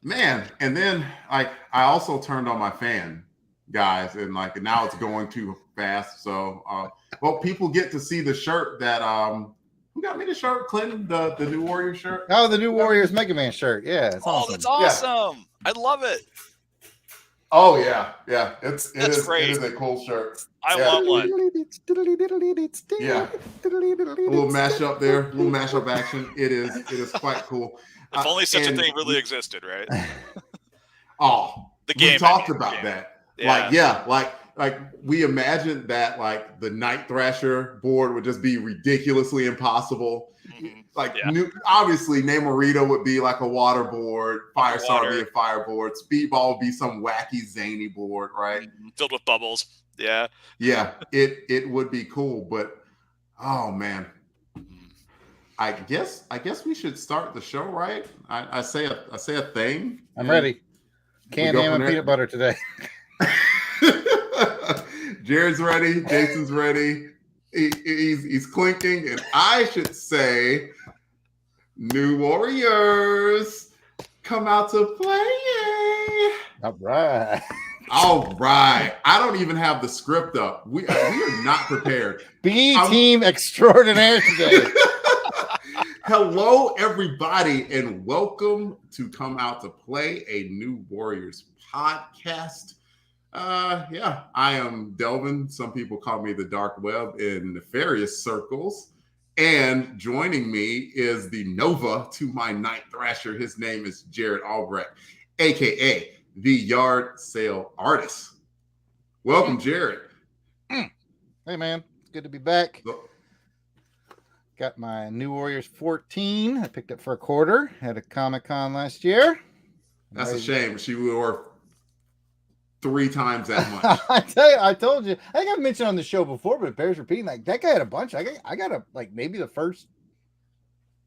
Man, and then I also turned on my fan, guys, and now it's going too fast. So well, people get to see the shirt that who got me the shirt? Clinton, the new Warrior shirt. Oh, the new Warriors Mega Man shirt. Yeah, it's awesome. That's awesome. Yeah. I love it. Oh yeah. It great. It is a cool shirt. I want one. Yeah. A little mashup there, a little mashup action. It is quite cool. If only such a thing really existed, right? The game. We talked about that. Yeah. Like we imagined that the Night Thrasher board would just be ridiculously impossible. Mm-hmm. Obviously, Namorita would be like a water board, Firestar would be a fire board, Speedball would be some wacky zany board, right? Filled with bubbles. Yeah. Yeah, it would be cool, but oh man. I guess we should start the show, right? I say a thing. I'm ready. Canned ham and peanut butter today. Jarrod's ready. Jason's ready. He's clinking, and I should say, New Warriors come out to play. All right. I don't even have the script up. We are not prepared. Team extraordinaire today. Hello, everybody, and welcome to Come Out to Play, a New Warriors podcast. I am Delvin. Some people call me the dark web in nefarious circles. And joining me is the Nova to my Night Thrasher. His name is Jarrod Albrecht, a.k.a. the Yard Sale Artist. Welcome, Jarrod. Hey, man. It's good to be back. Got my New Warriors 14. I picked up for a quarter at a Comic-Con last year. That's a shame. She wore 3 times that much. I told you. I think I've mentioned on the show before, but it bears repeating. That guy had a bunch. I got maybe the first,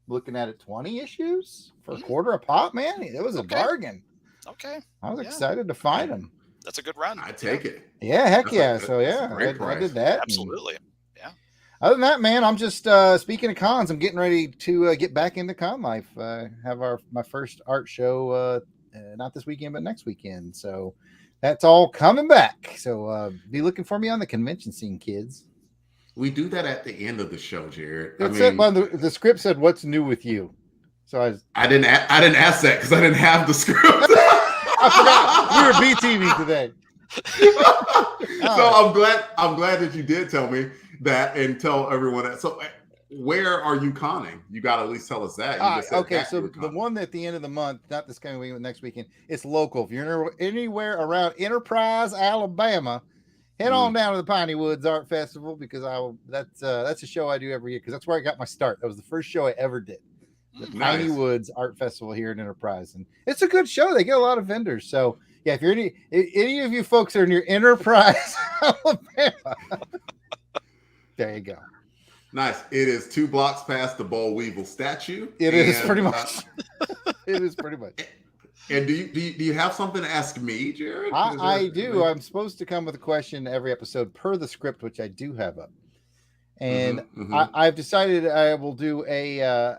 looking at it, 20 issues for a quarter a pop, man. It was a bargain. Okay. I was excited to find him. That's a good run. I take it. Yeah, heck yeah. I did that. Absolutely. Other than that, man, I'm just speaking of cons. I'm getting ready to get back into con life. Have my first art show not this weekend, but next weekend. So that's all coming back. So be looking for me on the convention scene, kids. We do that at the end of the show, Jarrod. The script said, "What's new with you?" So I didn't ask that because I didn't have the script. I forgot we were BTV today. So I'm glad that you did tell me that and tell everyone that. So where are you conning? You got to at least tell us that. Okay, so the one at the end of the month, not this coming weekend, next weekend, it's local. If you're anywhere around Enterprise, Alabama, head on down to the Piney Woods Art Festival because that's a show I do every year because that's where I got my start. That was the first show I ever did. The Piney Woods Art Festival here in Enterprise, and it's a good show. They get a lot of vendors. So yeah, if you're any of you folks are near Enterprise, Alabama, there you go. Nice. It is 2 blocks past the Boll Weevil statue. It is pretty much. It is pretty much. And do you have something to ask me, Jarrod? I do. I'm supposed to come with a question every episode per the script, which I do have up. And I've decided I will do a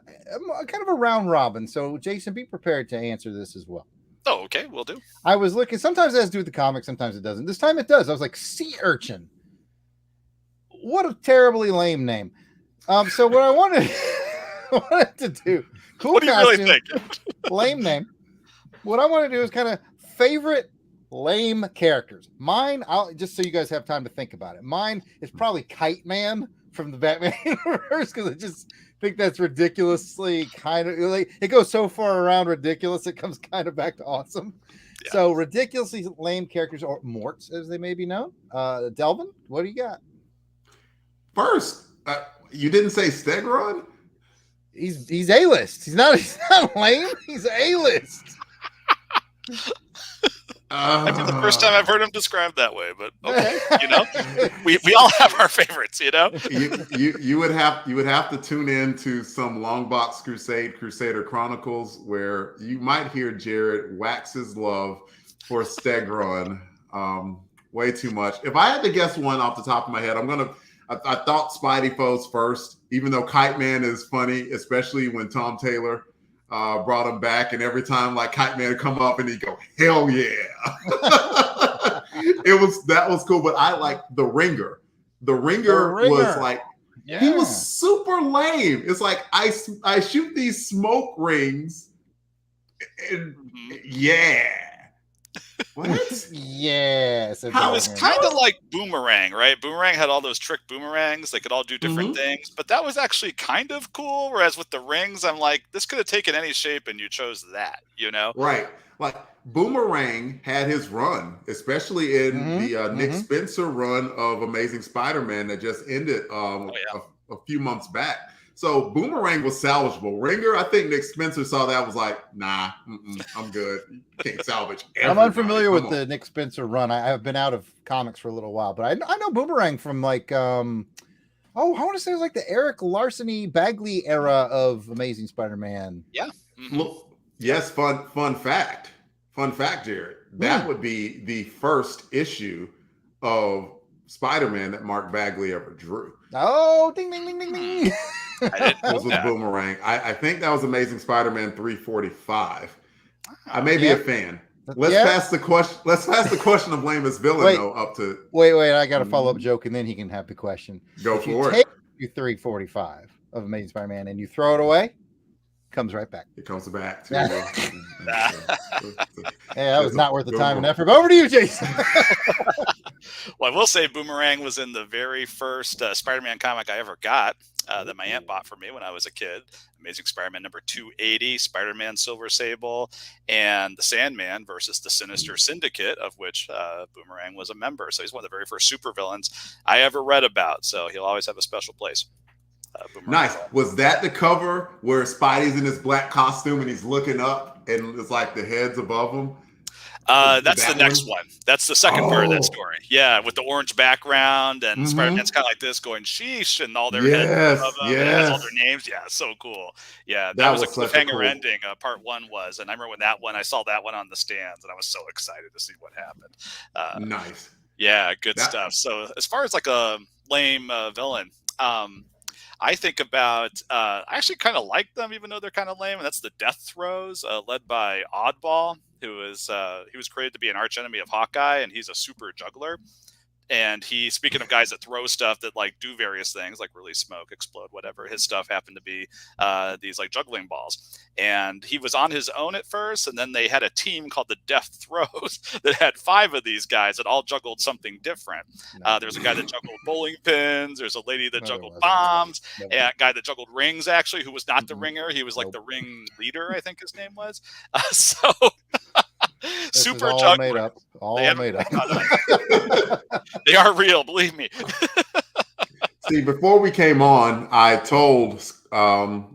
kind of a round robin. So, Jason, be prepared to answer this as well. Oh, okay. Will do. I was looking. Sometimes it has to do with the comic. Sometimes it doesn't. This time it does. I was like, sea urchin. What a terribly lame name. So what I wanted to do. Cool what do you costume, really think? Lame name. What I want to do is kind of favorite lame characters. Mine, just so you guys have time to think about it. Mine is probably Kite Man from the Batman universe because I just think that's ridiculously kind of like it goes so far around ridiculous it comes kind of back to awesome. Yeah. So ridiculously lame characters or morts as they may be known. Delvin, what do you got? First, you didn't say Stegron? He's A-list. He's not lame. He's A-list. I think the first time I've heard him described that way, but okay, we all have our favorites, You would have to tune in to some Long Box Crusader Chronicles where you might hear Jarrod wax his love for Stegron way too much. If I had to guess one off the top of my head, I thought Spidey Foes first, even though Kite Man is funny, especially when Tom Taylor brought him back, and every time like Kite Man would come up and he'd go, hell yeah. That was cool. But I like the Ringer. The Ringer was like, he was super lame. It's like I shoot these smoke rings, and what? Yes. It was kind of like Boomerang, right? Boomerang had all those trick boomerangs. They could all do different things, but that was actually kind of cool. Whereas with the rings, I'm like, this could have taken any shape and you chose that, you know? Right. Like Boomerang had his run, especially in the Nick Spencer run of Amazing Spider-Man that just ended a few months back. So Boomerang was salvageable. Ringer, I think Nick Spencer saw that, was like, nah, I'm good. You can't salvage everybody. I'm unfamiliar with the Nick Spencer run. I have been out of comics for a little while, but I know Boomerang from like, I want to say it was like the Eric Larceny Bagley era of Amazing Spider-Man. Yeah. Look, yes, fun fact. Fun fact, Jarrod. That would be the first issue of Spider-Man that Mark Bagley ever drew. Oh, ding, ding, ding, ding, ding. Was with Boomerang. I think that was Amazing Spider-Man 345. I may be a fan. Let's pass the question. Let's pass the question of lamest villain though up to. Wait! I got a follow-up joke, and then he can have the question. Go for it. Take you 345 of Amazing Spider-Man, and you throw it away, comes right back. It comes back. That was not worth the time and effort. But over to you, Jason. Well, I will say Boomerang was in the very first Spider-Man comic I ever got that my aunt bought for me when I was a kid. Amazing Spider-Man number 280, Spider-Man Silver Sable, and the Sandman versus the Sinister Syndicate, of which Boomerang was a member. So he's one of the very first supervillains I ever read about. So he'll always have a special place. Nice. Was that the cover where Spidey's in his black costume and he's looking up and it's like the head's above him? That's the next one. That's the second part of that story. Yeah, with the orange background and Spider-Man's kind of like this going, sheesh, and all their heads above them. It has all their names. Yeah, so cool. Yeah, that was a cliffhanger ending. Part one was. And I remember when I saw that one on the stands and I was so excited to see what happened. Nice. Yeah, good stuff. So as far as like a lame villain, I think about, I actually kind of like them, even though they're kind of lame. And that's the Death Throes, led by Oddball, who is he was created to be an archenemy of Hawkeye, and he's a super juggler. And he, speaking of guys that throw stuff that like do various things, like release smoke, explode, whatever, his stuff happened to be these like juggling balls. And he was on his own at first, and then they had a team called the Death Throws that had 5 of these guys that all juggled something different. There's a guy that juggled bowling pins. There's a lady that juggled bombs, and a guy that juggled rings, actually, who was not the ringer. He was like the ring leader, I think his name was. So... super all made up. All made up. They are real, believe me. See, before we came on, I told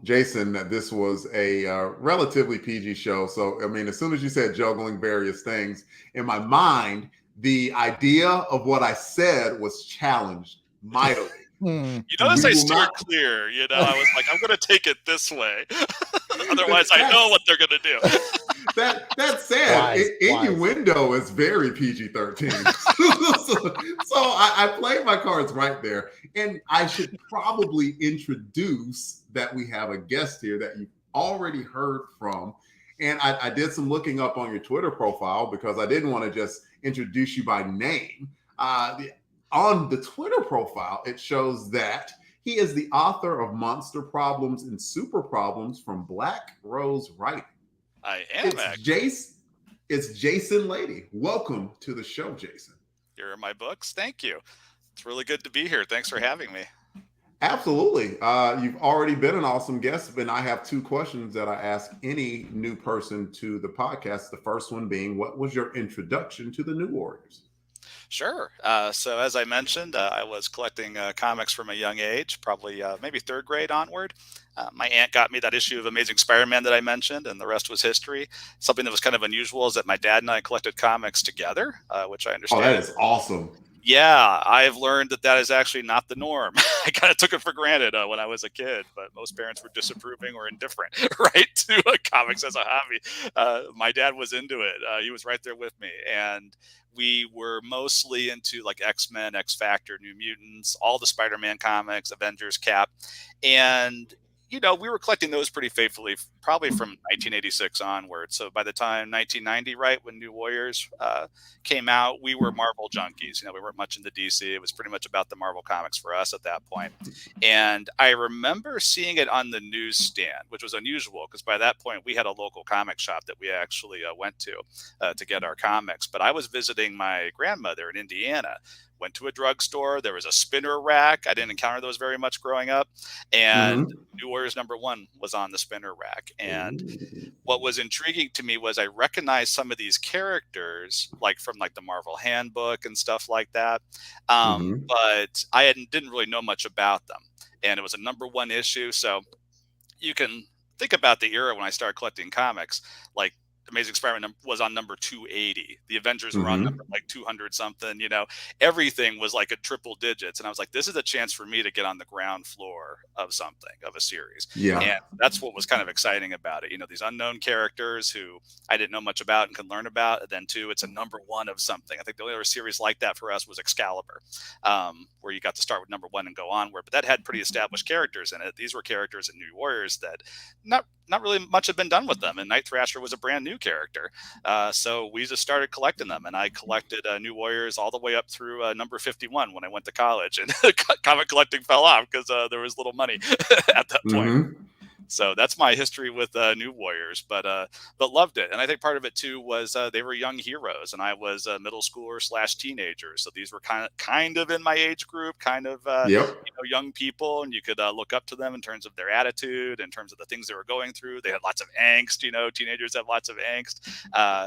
Jason that this was a relatively PG show. So, I mean, as soon as you said juggling various things, in my mind, the idea of what I said was challenged mightily. You notice I steered clear. You know, I was like, I'm going to take it this way. Otherwise, I know what they're going to do. That said, innuendo is very PG-13. so I played my cards right there. And I should probably introduce that we have a guest here that you've already heard from. And I did some looking up on your Twitter profile because I didn't want to just introduce you by name. On the Twitter profile, it shows that he is the author of Monster Problems and Super Problems from Black Rose Writing. I am, It's Jason Lady. Welcome to the show, Jason. Here are my books. Thank you. It's really good to be here. Thanks for having me. Absolutely. You've already been an awesome guest, and I have 2 questions that I ask any new person to the podcast. The first one being, what was your introduction to the New Warriors? Sure. So as I mentioned, I was collecting comics from a young age, probably maybe 3rd grade onward. My aunt got me that issue of Amazing Spider-Man that I mentioned, and the rest was history. Something that was kind of unusual is that my dad and I collected comics together, which I understand. Oh, that is awesome. Yeah, I've learned that is actually not the norm. I kind of took it for granted when I was a kid, but most parents were disapproving or indifferent, right, to comics as a hobby. My dad was into it. He was right there with me. And we were mostly into like X-Men, X-Factor, New Mutants, all the Spider-Man comics, Avengers, Cap. And, you know, we were collecting those pretty faithfully probably from 1986 onward. So by the time 1990, right, when New Warriors came out, we were Marvel junkies. You know, we weren't much into DC. It was pretty much about the Marvel comics for us at that point. And I remember seeing it on the newsstand, which was unusual because by that point we had a local comic shop that we actually went to get our comics. But I was visiting my grandmother in Indiana. Went to a drugstore. There was a spinner rack. I didn't encounter those very much growing up. And New Warriors #1 was on the spinner rack. And what was intriguing to me was I recognized some of these characters, like from like the Marvel Handbook and stuff like that. But I didn't really know much about them. And it was a #1 issue. So you can think about the era when I started collecting comics, like Amazing Spider-Man was on number 280. The Avengers were on number like 200 something, you know, everything was like a triple digits. And I was like, this is a chance for me to get on the ground floor of something, of a series. Yeah. And that's what was kind of exciting about it. You know, these unknown characters who I didn't know much about and could learn about. And then too, it's a #1 of something. I think the only other series like that for us was Excalibur, where you got to start with #1 and go onward, but that had pretty established characters in it. These were characters in New Warriors that not really much had been done with them. And Night Thrasher was a brand new character. So we just started collecting them, and I collected New Warriors all the way up through number 51 when I went to college, and comic collecting fell off because there was little money at that point. So that's my history with New Warriors, but loved it. And I think part of it too was they were young heroes, and I was a middle schooler / teenager. So these were kind of in my age group, kind of you know, young people, and you could look up to them in terms of their attitude, in terms of the things they were going through. They had lots of angst. You know, teenagers have lots of angst.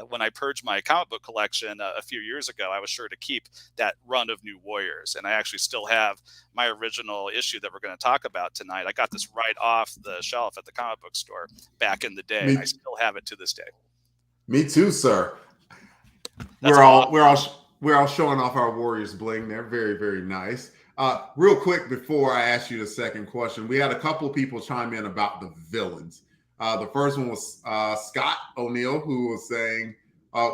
When I purged my comic book collection a few years ago, I was sure to keep that run of New Warriors, and I actually still have my original issue that we're going to talk about tonight. I got this right off the shelf at the comic book store back in the day, and I still have it to this day. Me too, sir. We're all showing off our Warriors bling there. Very, very nice. Real quick before I ask you the second question, we had a couple of people chime in about the villains. The first one was Scott O'Neill, who was saying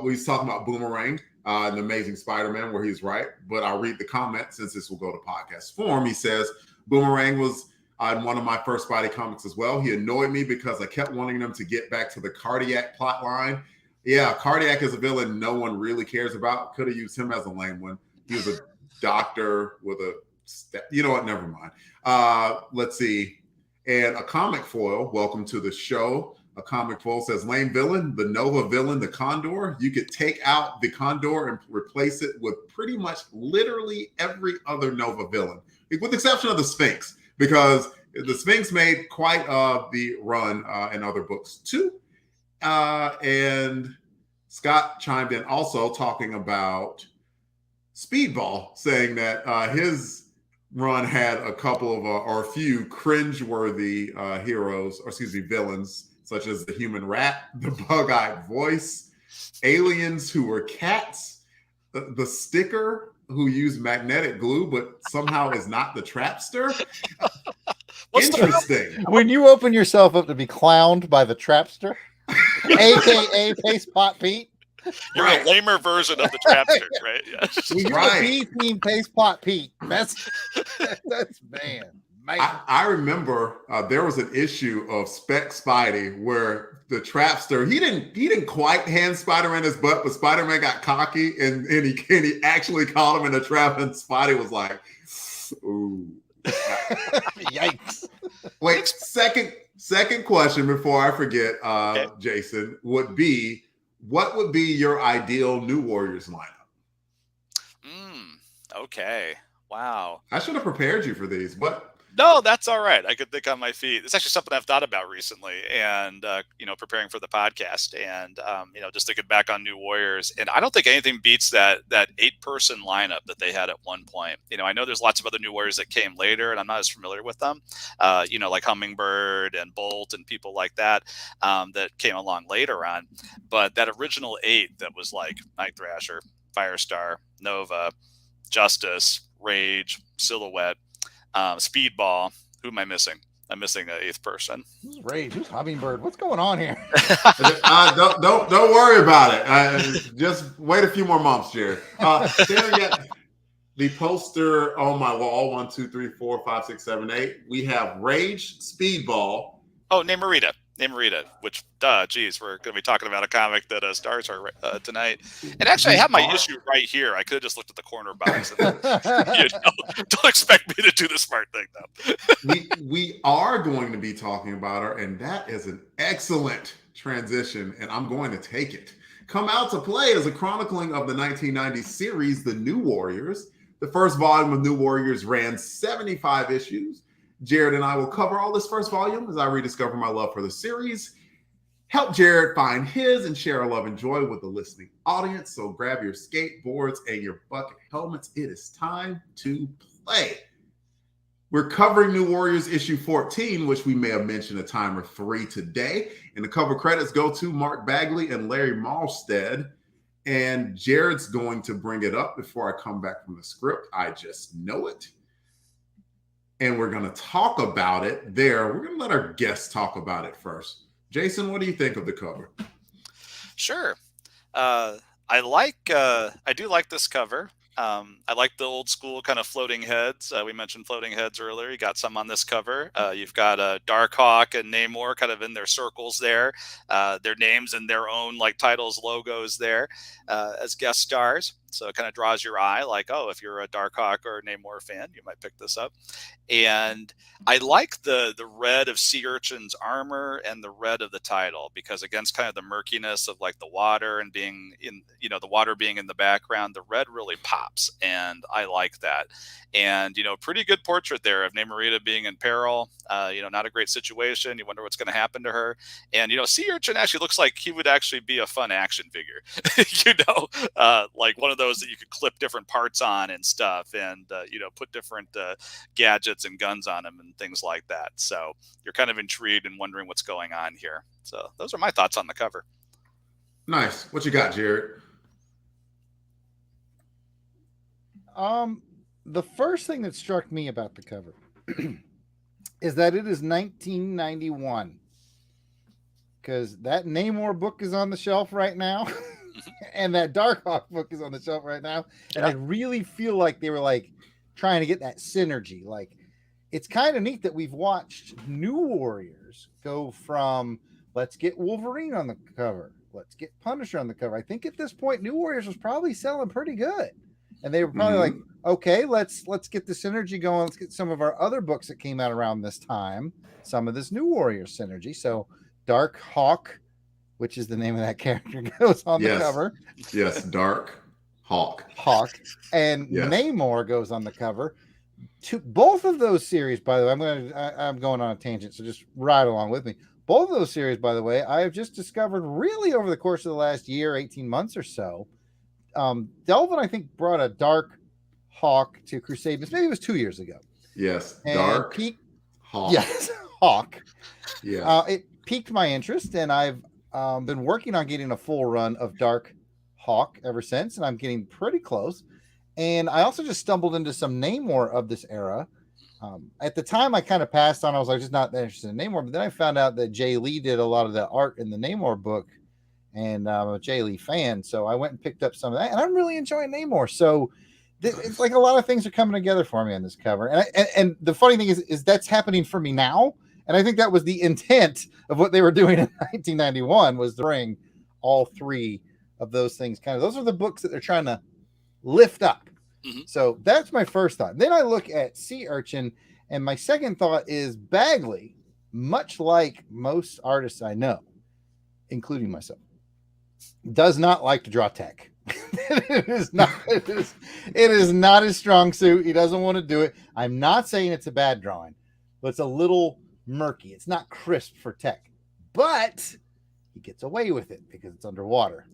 we was talking about Boomerang, an Amazing Spider-Man, where he's right. But I'll read the comment since this will go to podcast form. He says Boomerang was in one of my first Spidey comics as well. He annoyed me because I kept wanting them to get back to the Cardiac plot line. Yeah, Cardiac is a villain no one really cares about. Could have used him as a lame one. He was a doctor with a, you know what, never mind. Let's see. And a comic foil, welcome to the show. A comic foil says, lame villain, the Nova villain, the Condor. You could take out the Condor and replace it with pretty much literally every other Nova villain, with the exception of the Sphinx, because the Sphinx made quite the run in other books too. And Scott chimed in also talking about Speedball, saying that his run had a couple of or a few cringe-worthy villains, such as the human rat, the bug-eyed voice, aliens who were cats, the sticker who used magnetic glue but somehow is not the trapster. Interesting. When you open yourself up to be clowned by the trapster, aka Paste Pot Pete, you're a lamer version of the trapster, right? Yeah. When you're a B-team Paste Pot Pete, that's man. I remember there was an issue of Spec Spidey where the trapster he didn't quite hand Spider-Man his butt, but Spider-Man got cocky and he actually caught him in a trap, and Spidey was like, "Ooh, yikes!" Wait, second question before I forget, okay. Jason, would be, what would be your ideal New Warriors lineup? Okay, wow. I should have prepared you for these, but. No, that's all right. I could think on my feet. It's actually something I've thought about recently, and preparing for the podcast, and just thinking back on New Warriors. And I don't think anything beats that 8-person lineup that they had at one point. I know there's lots of other New Warriors that came later, and I'm not as familiar with them. Like Hummingbird and Bolt and people like that that came along later on. But that original 8 that was like Night Thrasher, Firestar, Nova, Justice, Rage, Silhouette, Speedball. Who am I missing? I'm missing an 8th person. Who's Rage? Who's Hummingbird? What's going on here? Don't worry about it. Just wait a few more months, Jared. Staring at the poster on my wall, 1, 2, 3, 4, 5, 6, 7, 8. We have Rage, Speedball. Oh, Namorita. Namorita, which, geez, we're going to be talking about a comic that stars her tonight. And actually, I have my issue right here. I could have just looked at the corner box. And, don't expect me to do the smart thing, though. we are going to be talking about her, and that is an excellent transition, and I'm going to take it. Come Out to Play is a chronicling of the 1990 series, The New Warriors. The first volume of New Warriors ran 75 issues. Jarrod and I will cover all this first volume as I rediscover my love for the series, help Jarrod find his, and share our love and joy with the listening audience. So grab your skateboards and your bucket helmets. It is time to play. We're covering New Warriors issue 14, which we may have mentioned a time or three today. And the cover credits go to Mark Bagley and Larry Malstead. And Jarrod's going to bring it up before I come back from the script. I just know it. And we're going to talk about it there. We're going to let our guests talk about it first. Jason, what do you think of the cover? Sure. I do like this cover. I like the old school kind of floating heads. We mentioned floating heads earlier. You got some on this cover. You've got Darkhawk and Namor kind of in their circles there. Their names and their own like titles, logos there as guest stars. So it kind of draws your eye like, oh, if you're a Darkhawk or a Namor fan, you might pick this up. And I like the red of Sea Urchin's armor and the red of the title, because against kind of the murkiness of like the water and being in, the water being in the background, the red really pops. And I like that. And, pretty good portrait there of Namorita being in peril. Not a great situation. You wonder what's going to happen to her. And, Sea Urchin actually looks like he would actually be a fun action figure, like one of those that you could clip different parts on and stuff, and put different gadgets and guns on them and things like that. So you're kind of intrigued and wondering what's going on here. So those are my thoughts on the cover. Nice. What you got, Jarrod? The first thing that struck me about the cover is that it is 1991, because that Namor book is on the shelf right now. And that Darkhawk book is on the shelf right now. And I really feel like they were like trying to get that synergy. Like, it's kind of neat that we've watched New Warriors go from let's get Wolverine on the cover, let's get Punisher on the cover. I think at this point, New Warriors was probably selling pretty good. And they were probably like, okay, let's get the synergy going. Let's get some of our other books that came out around this time, some of this New Warriors synergy. So Darkhawk, which is the name of that character, goes on the cover. Yes, Darkhawk. And Namor goes on the cover. Both of those series, by the way, I'm going on a tangent, so just ride along with me. Both of those series, by the way, I have just discovered really over the course of the last year, 18 months or so. Delvin, I think, brought a Darkhawk to Crusade. Maybe it was 2 years ago. Yes, Darkhawk. Yes, Hawk. Yeah. It piqued my interest, and I've been working on getting a full run of Darkhawk ever since, and I'm getting pretty close. And I also just stumbled into some Namor of this era. At the time, I kind of passed on. I was like, just not that interested in Namor. But then I found out that Jay Lee did a lot of the art in the Namor book, and I'm a Jay Lee fan. So I went and picked up some of that, and I'm really enjoying Namor. So it's like a lot of things are coming together for me on this cover. And the funny thing is that's happening for me now. And I think that was the intent of what they were doing in 1991, was to bring all three of those things. Those are the books that they're trying to lift up. Mm-hmm. So that's my first thought. Then I look at Sea Urchin, and my second thought is Bagley, much like most artists I know, including myself, does not like to draw tech. It is not his strong suit. He doesn't want to do it. I'm not saying it's a bad drawing, but it's a little murky. It's not crisp for tech, but he gets away with it because it's underwater,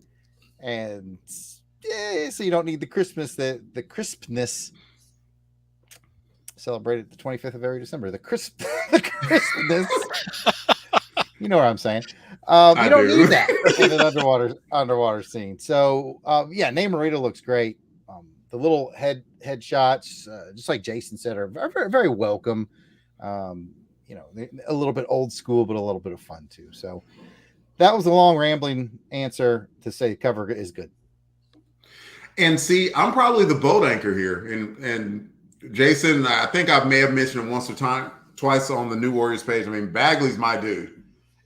and so you don't need the crispness. The crispness celebrated the 25th of every December. The crispness. You know what I'm saying? You don't need that in an underwater scene. So Namorita looks great. The little headshots, just like Jason said, are very, very welcome. A little bit old school, but a little bit of fun too. So that was a long rambling answer to say the cover is good. And see, I'm probably the boat anchor here. And Jason, I think I may have mentioned it once or twice on the New Warriors page. I mean, Bagley's my dude.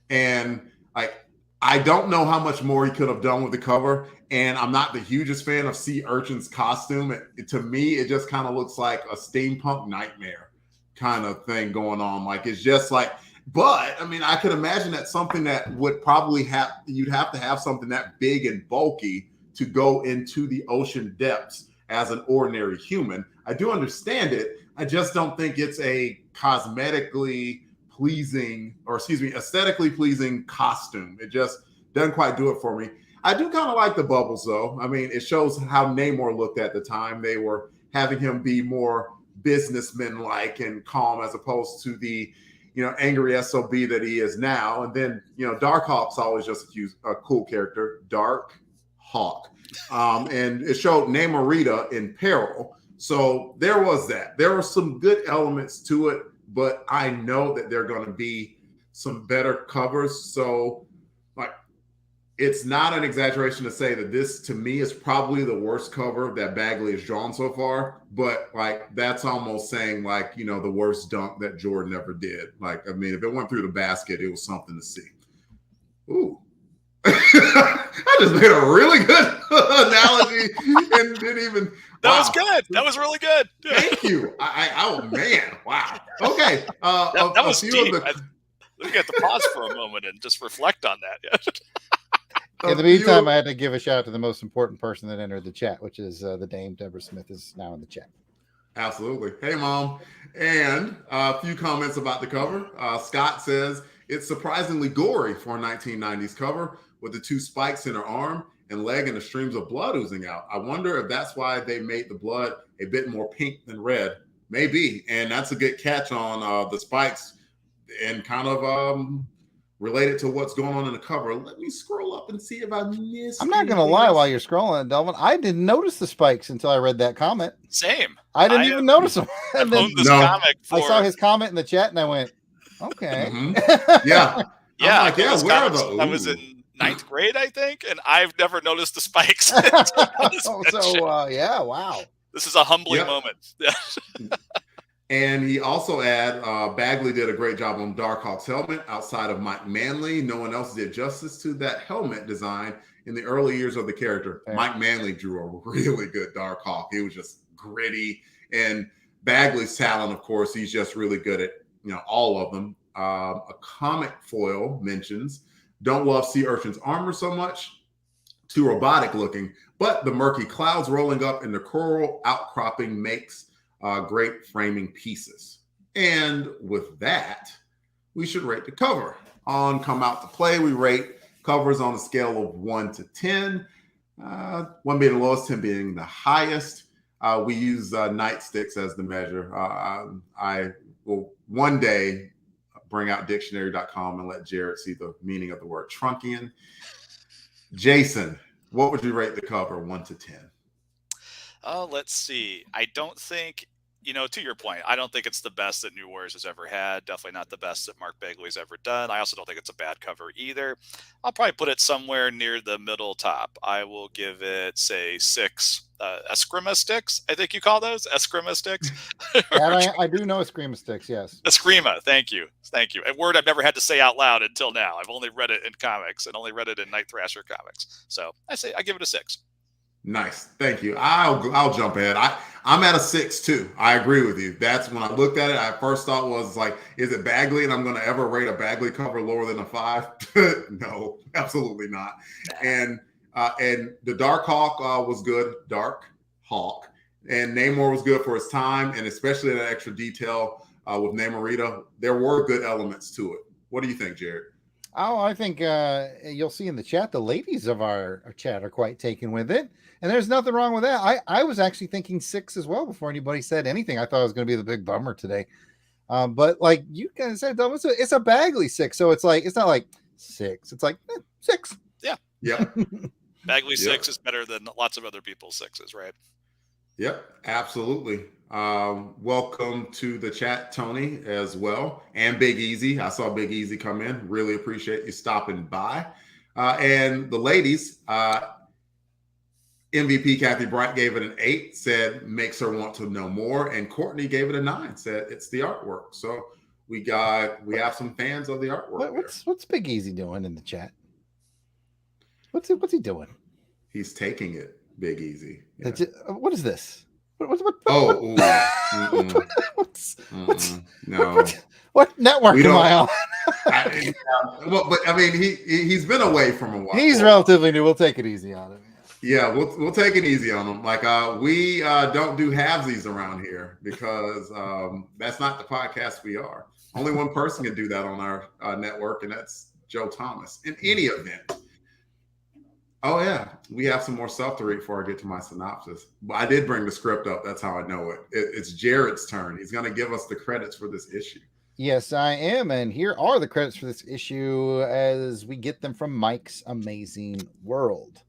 And like, I don't know how much more he could have done with the cover. And I'm not the hugest fan of Sea Urchin's costume. To me, it just kind of looks like a steampunk nightmare kind of thing going on. Like, it's just like, but I mean, I could imagine that's something that would probably you'd have to have something that big and bulky to go into the ocean depths as an ordinary human. I do understand it. I just don't think it's a aesthetically pleasing costume. It just doesn't quite do it for me. I do kind of like the bubbles, though. I mean, it shows how Namor looked at the time. They were having him be more businessman-like and calm, as opposed to the angry SOB that he is now. And then, Darkhawk's always just a cool character, Dark Hawk. And it showed Namorita in peril. So there was that. There were some good elements to it, but I know that there are going to be some better covers. So, like, it's not an exaggeration to say that this, to me, is probably the worst cover that Bagley has drawn so far. But, like, that's almost saying, like, the worst dunk that Jordan ever did. Like, I mean, if it went through the basket, it was something to see. Ooh. I just made a really good analogy and didn't even. That was good. That was really good. Thank you. Oh man, wow. Okay. That was deep. We got to pause for a moment and just reflect on that. In the meantime, I had to give a shout out to the most important person that entered the chat, which is the Dame Deborah Smith is now in the chat. Absolutely. Hey, Mom. And a few comments about the cover. Scott says it's surprisingly gory for a 1990s cover, with the two spikes in her arm and leg and the streams of blood oozing out. I wonder if that's why they made the blood a bit more pink than red. Maybe. And that's a good catch on the spikes and kind of related to what's going on in the cover. Let me scroll up and see if I missed. I'm not going to lie while you're scrolling, Delvin. I didn't notice the spikes until I read that comment. Same. I didn't even notice them. And then comic I saw his comment in the chat and I went, okay. Mm-hmm. Yeah. Yeah. I'm like, yeah, where are those? I was in 9th grade, I think, and I've never noticed the spikes. Yeah, wow. This is a humbling moment. And he also Bagley did a great job on Darkhawk's helmet. Outside of Mike Manley, no one else did justice to that helmet design in the early years of the character. Yeah. Mike Manley drew a really good Darkhawk. He was just gritty. And Bagley's talent, of course, he's just really good at all of them. A comic foil mentions, don't love Sea Urchin's armor so much, too robotic looking, but the murky clouds rolling up in the coral outcropping makes great framing pieces. And with that, we should rate the cover. On Come Out to Play, we rate covers on a scale of 1 to 10, 1 being the lowest, 10 being the highest. We use nightsticks as the measure. I will one day bring out dictionary.com and let Jarrod see the meaning of the word trunkian. Jason, what would you rate the cover 1 to 10? Let's see. I don't think, to your point, I don't think it's the best that New Warriors has ever had. Definitely not the best that Mark Bagley's ever done. I also don't think it's a bad cover either. I'll probably put it somewhere near the middle top. I will give it, say, 6 Eskrima sticks. I think you call those Eskrima sticks. I do know Eskrima sticks, yes. Eskrima, thank you. A word I've never had to say out loud until now. I've only read it in comics and only read it in Night Thrasher comics. So I give it a 6. Nice. Thank you. I'll jump ahead. I'm at a 6 too. I agree with you. That's when I looked at it. I first thought was like, is it Bagley? And I'm going to ever rate a Bagley cover lower than a 5? No, absolutely not. And the Dark Hawk was good. Dark Hawk. And Namor was good for his time. And especially that extra detail with Namorita, there were good elements to it. What do you think, Jarrod? Oh, I think you'll see in the chat, the ladies of our chat are quite taken with it. And there's nothing wrong with that. I was actually thinking 6 as well before anybody said anything. I thought it was going to be the big bummer today. But like you guys said, it's a Bagley 6. So it's not like 6. It's like 6. Yeah. Yeah. Bagley 6 is better than lots of other people's 6s, right? Yep, absolutely. Welcome to the chat, Tony, as well. And Big Easy. I saw Big Easy come in. Really appreciate you stopping by. And the ladies, MVP Kathy Bright gave it an 8, said makes her want to know more. And Courtney gave it a 9, said it's the artwork. So We have some fans of the artwork there. What's Big Easy doing in the chat? What's he doing? He's taking it, Big Easy. Yeah. What is this? What network am I on? But I mean, he's been away from a while. He's relatively new. We'll take it easy on him. Yeah, we'll take it easy on him. Like we don't do halvesies around here because that's not the podcast we are. Only one person can do that on our network, and that's Joe Thomas. In any event. Oh, yeah. We have some more stuff to read before I get to my synopsis. But I did bring the script up. That's how I know it. It's Jarrod's turn. He's going to give us the credits for this issue. Yes, I am. And here are the credits for this issue as we get them from Mike's Amazing World.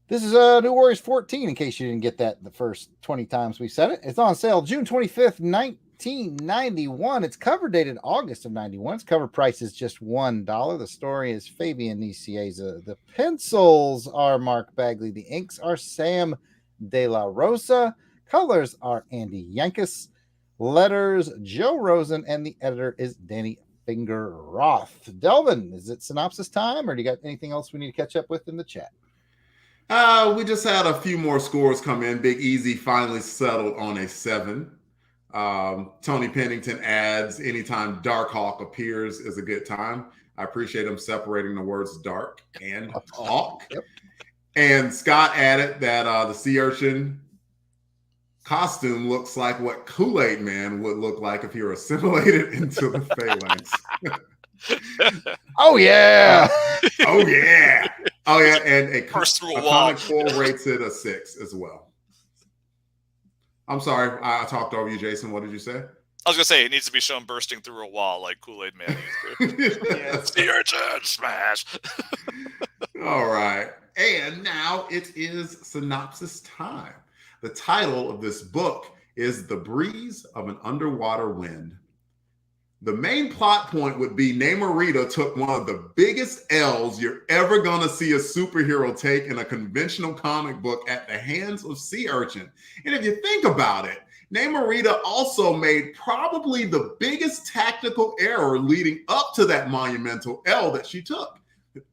This is New Warriors 14, in case you didn't get that the first 20 times we said it. It's on sale June 25th, 1991. It's cover dated August of 91. Its cover price is just $1. The story is Fabian Nicieza. The pencils are Mark Bagley. The inks are Sam De La Rosa. Colors are Andy Yankus. Letters Joe Rosen. And the editor is Danny Finger Roth. Delvin, is it synopsis time, or do you got anything else we need to catch up with in the chat? We just had a few more scores come in. Big Easy finally settled on a 7. Tony Pennington adds, anytime Darkhawk appears is a good time. I appreciate him separating the words dark and hawk. Yep. And Scott added that the sea urchin costume looks like what Kool-Aid Man would look like if he were assimilated into the phalanx. Oh, yeah. Oh, yeah. Oh, yeah. And a Burst through a comic full rates it a 6 as well. I'm sorry, I talked over you, Jason. What did you say? I was going to say, it needs to be shown bursting through a wall like Kool-Aid Man used to. Yes, the urchin smash. All right. And now it is synopsis time. The title of this book is The Breeze of an Underwater Wind. The main plot point would be Namorita took one of the biggest L's you're ever going to see a superhero take in a conventional comic book at the hands of sea urchin. And if you think about it, Namorita also made probably the biggest tactical error leading up to that monumental L that she took.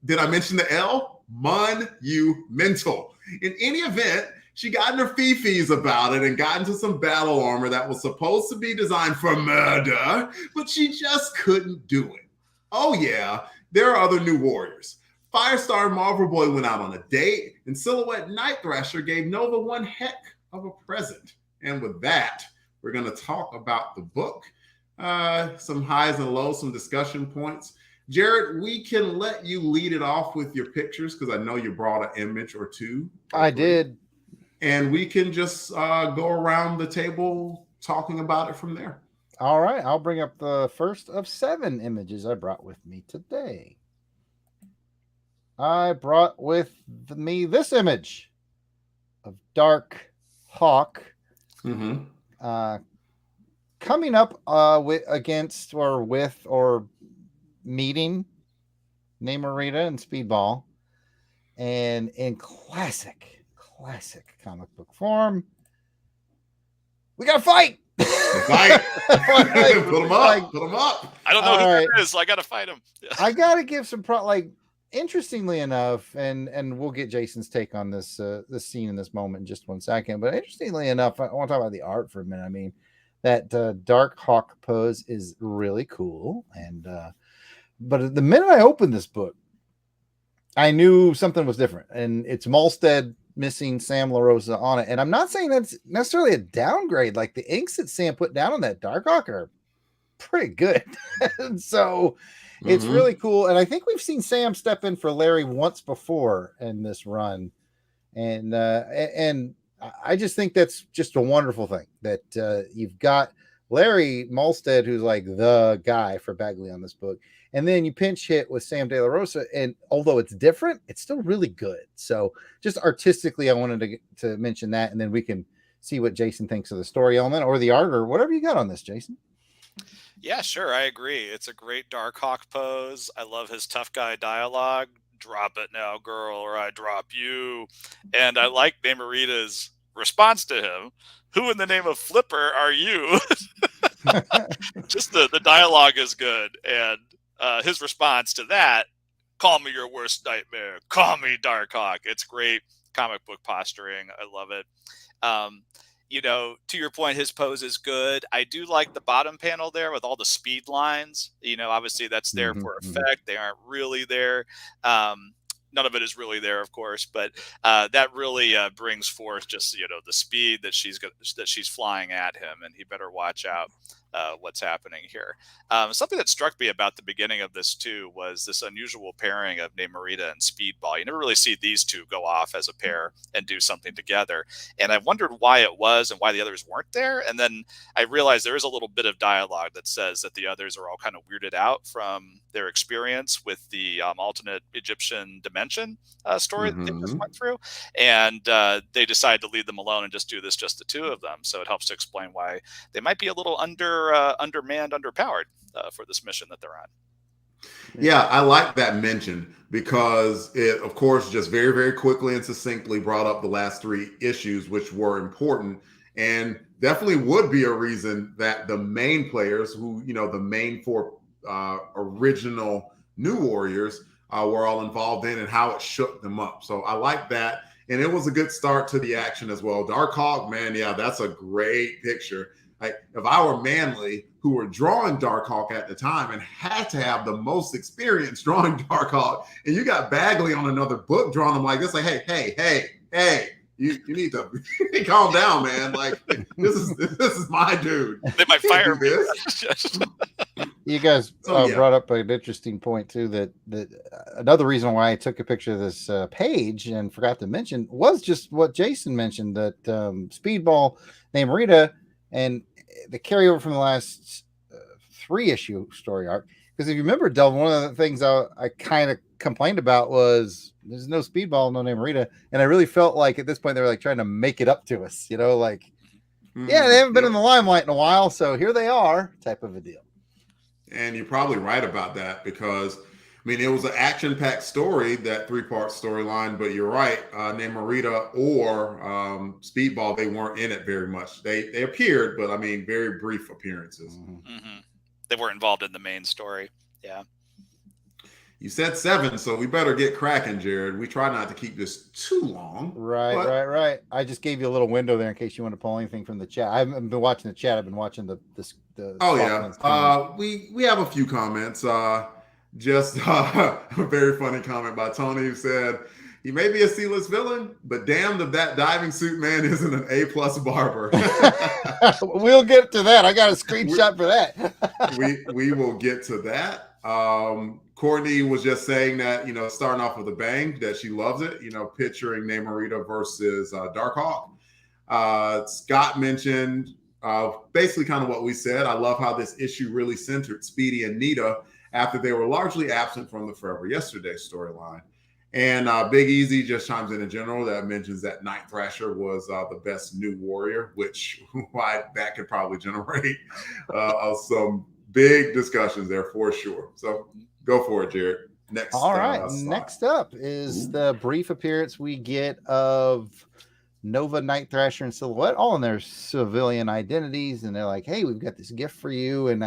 Did I mention the L? Monumental. In any event, she got in her fee-fees about it and got into some battle armor that was supposed to be designed for murder, but she just couldn't do it. Oh yeah, there are other new warriors. Firestar Marvel Boy went out on a date, and Silhouette Night Thrasher gave Nova one heck of a present. And with that, we're going to talk about the book, some highs and lows, some discussion points. Jarrod, we can let you lead it off with your pictures because I know you brought an image or two. I did. And we can just go around the table talking about it from there. All right. I'll bring up the first of 7 images I brought with me today. I brought with me this image of Dark Hawk coming up against or with or meeting Namorita and Speedball. And in classic comic book form, we got to fight. Fight. Put him up. I don't know who that is, so I got to fight him. I got to give some interestingly enough, and we'll get Jason's take on this scene in this moment in just one second. But interestingly enough, I want to talk about the art for a minute. I mean, that Dark Hawk pose is really cool. And but the minute I opened this book, I knew something was different, and it's Malstead missing Sam LaRosa on it. And I'm not saying that's necessarily a downgrade. Like the inks that Sam put down on that Darkhawk are pretty good. And so it's really cool. And I think we've seen Sam step in for Larry once before in this run. And I just think that's just a wonderful thing that you've got Larry Malstead, who's like the guy for Bagley on this book. And then you pinch hit with Sam De La Rosa, and although it's different, it's still really good. So just artistically, I wanted to mention that, and then we can see what Jason thinks of the story element or the art or whatever you got on this, Jason. Yeah, sure. I agree. It's a great Darkhawk pose. I love his tough guy dialogue. Drop it now, girl, or I drop you. And I like Namorita's response to him. Who in the name of Flipper are you? Just the dialogue is good, and his response to that, "Call me your worst nightmare. Call me Darkhawk." It's great comic book posturing. I love it. Um, to your point, his pose is good. I do like the bottom panel there with all the speed lines. Obviously that's there for effect. They aren't really there. None of it is really there, of course, but that really brings forth just the speed that she's flying at him, and he better watch out what's happening here. Something that struck me about the beginning of this too was this unusual pairing of Namorita and Speedball. You never really see these two go off as a pair and do something together, and I wondered why it was and why the others weren't there. And then I realized there is a little bit of dialogue that says that the others are all kind of weirded out from their experience with the alternate Egyptian dimension story that they just went through, and they decide to leave them alone and just do this, just the two of them. So it helps to explain why they might be a little undermanned, underpowered for this mission that they're on. Yeah, I like that mention because it, of course, just very, very quickly and succinctly brought up the last 3 issues, which were important and definitely would be a reason that the main players who, the main 4 original New Warriors were all involved in and how it shook them up. So I like that. And it was a good start to the action as well. Darkhawk, man, yeah, that's a great picture. Like if I were Manly, who were drawing Darkhawk at the time and had to have the most experience drawing Darkhawk, and you got Bagley on another book drawing them like this, like, hey, you need to calm down, man. Like this is my dude. They might fire me. You guys brought up an interesting point too. That another reason why I took a picture of this page and forgot to mention was just what Jason mentioned, that Speedball, Namorita, and the carryover from the last 3-issue story arc. Because if you remember, Delvin, one of the things I kind of complained about was there's no Speedball, no Namorita, and I really felt like at this point they were like trying to make it up to us, like, yeah, they haven't been in the limelight in a while, so here they are, type of a deal. And you're probably right about that because, it was an action-packed story, that 3-part storyline, but you're right. Namorita or Speedball, they weren't in it very much. They appeared, but very brief appearances. They weren't involved in the main story. Yeah. You said 7, so we better get cracking, Jarrod. We try not to keep this too long. Right. I just gave you a little window there in case you want to pull anything from the chat. I haven't been watching the chat. I've been watching the oh yeah. We have a few comments. Just a very funny comment by Tony, who said, he may be a C-list villain, but damned if that diving suit man isn't an A+ barber. We'll get to that. I got a screenshot for that. we will get to that. Courtney was just saying that, starting off with a bang, that she loves it, picturing Namorita versus Darkhawk. Scott mentioned basically kind of what we said. I love how this issue really centered Speedy and Nita after they were largely absent from the Forever Yesterday storyline. And Big Easy just chimes in general that mentions that Night Thrasher was the best new warrior, which that could probably generate some big discussions there for sure. So go for it, Jarrod. Next. All right. Next up is the brief appearance we get of Nova, Night Thrasher, and Silhouette, all in their civilian identities. And they're like, hey, we've got this gift for you. And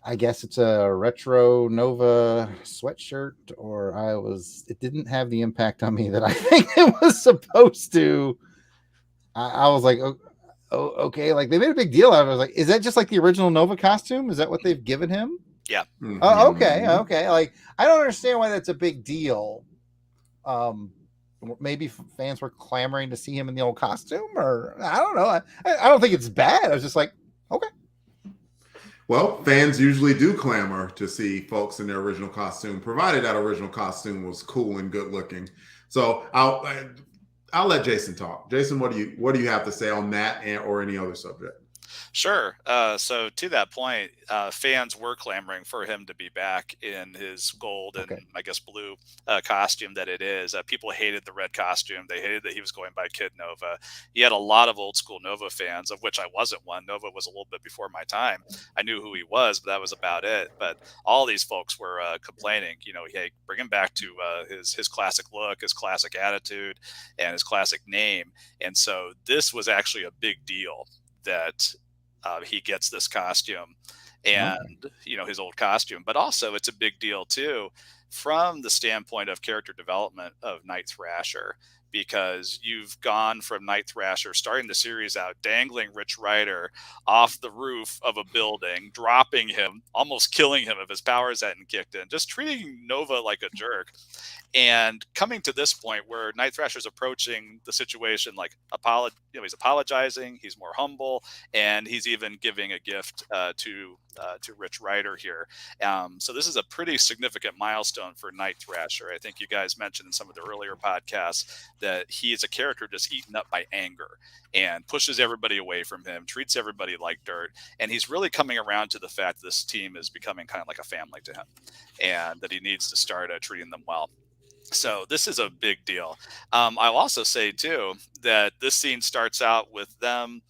I guess it's a retro Nova sweatshirt, it didn't have the impact on me that I think it was supposed to. I was like, oh, okay. Like they made a big deal out of it. I was like, is that just like the original Nova costume? Is that what they've given him? Yeah. Oh, okay. Like, I don't understand why that's a big deal. Maybe fans were clamoring to see him in the old costume, or I don't know. I don't think it's bad. I was just like, okay. Well, fans usually do clamor to see folks in their original costume, provided that original costume was cool and good looking. So I'll let Jason talk. Jason, what do you have to say on that or any other subject? Sure. So to that point, fans were clamoring for him to be back in his gold and I guess blue costume that it is. People hated the red costume. They hated that he was going by Kid Nova. He had a lot of old school Nova fans, of which I wasn't one. Nova was a little bit before my time. I knew who he was, but that was about it. But all these folks were complaining, hey, bring him back to his classic look, his classic attitude, and his classic name. And so this was actually a big deal that he gets this costume and his old costume. But also it's a big deal too from the standpoint of character development of Night Thrasher, because you've gone from Night Thrasher starting the series out dangling Rich Rider off the roof of a building, dropping him, almost killing him if his powers hadn't kicked in, just treating Nova like a jerk. And coming to this point where Night Thrasher's approaching the situation like he's apologizing, he's more humble, and he's even giving a gift to Rich Rider here. So this is a pretty significant milestone for Night Thrasher. I think you guys mentioned in some of the earlier podcasts that he is a character just eaten up by anger and pushes everybody away from him, treats everybody like dirt, and he's really coming around to the fact that this team is becoming kind of like a family to him, and that he needs to start treating them well. So this is a big deal. I'll also say, too, that this scene starts out with them.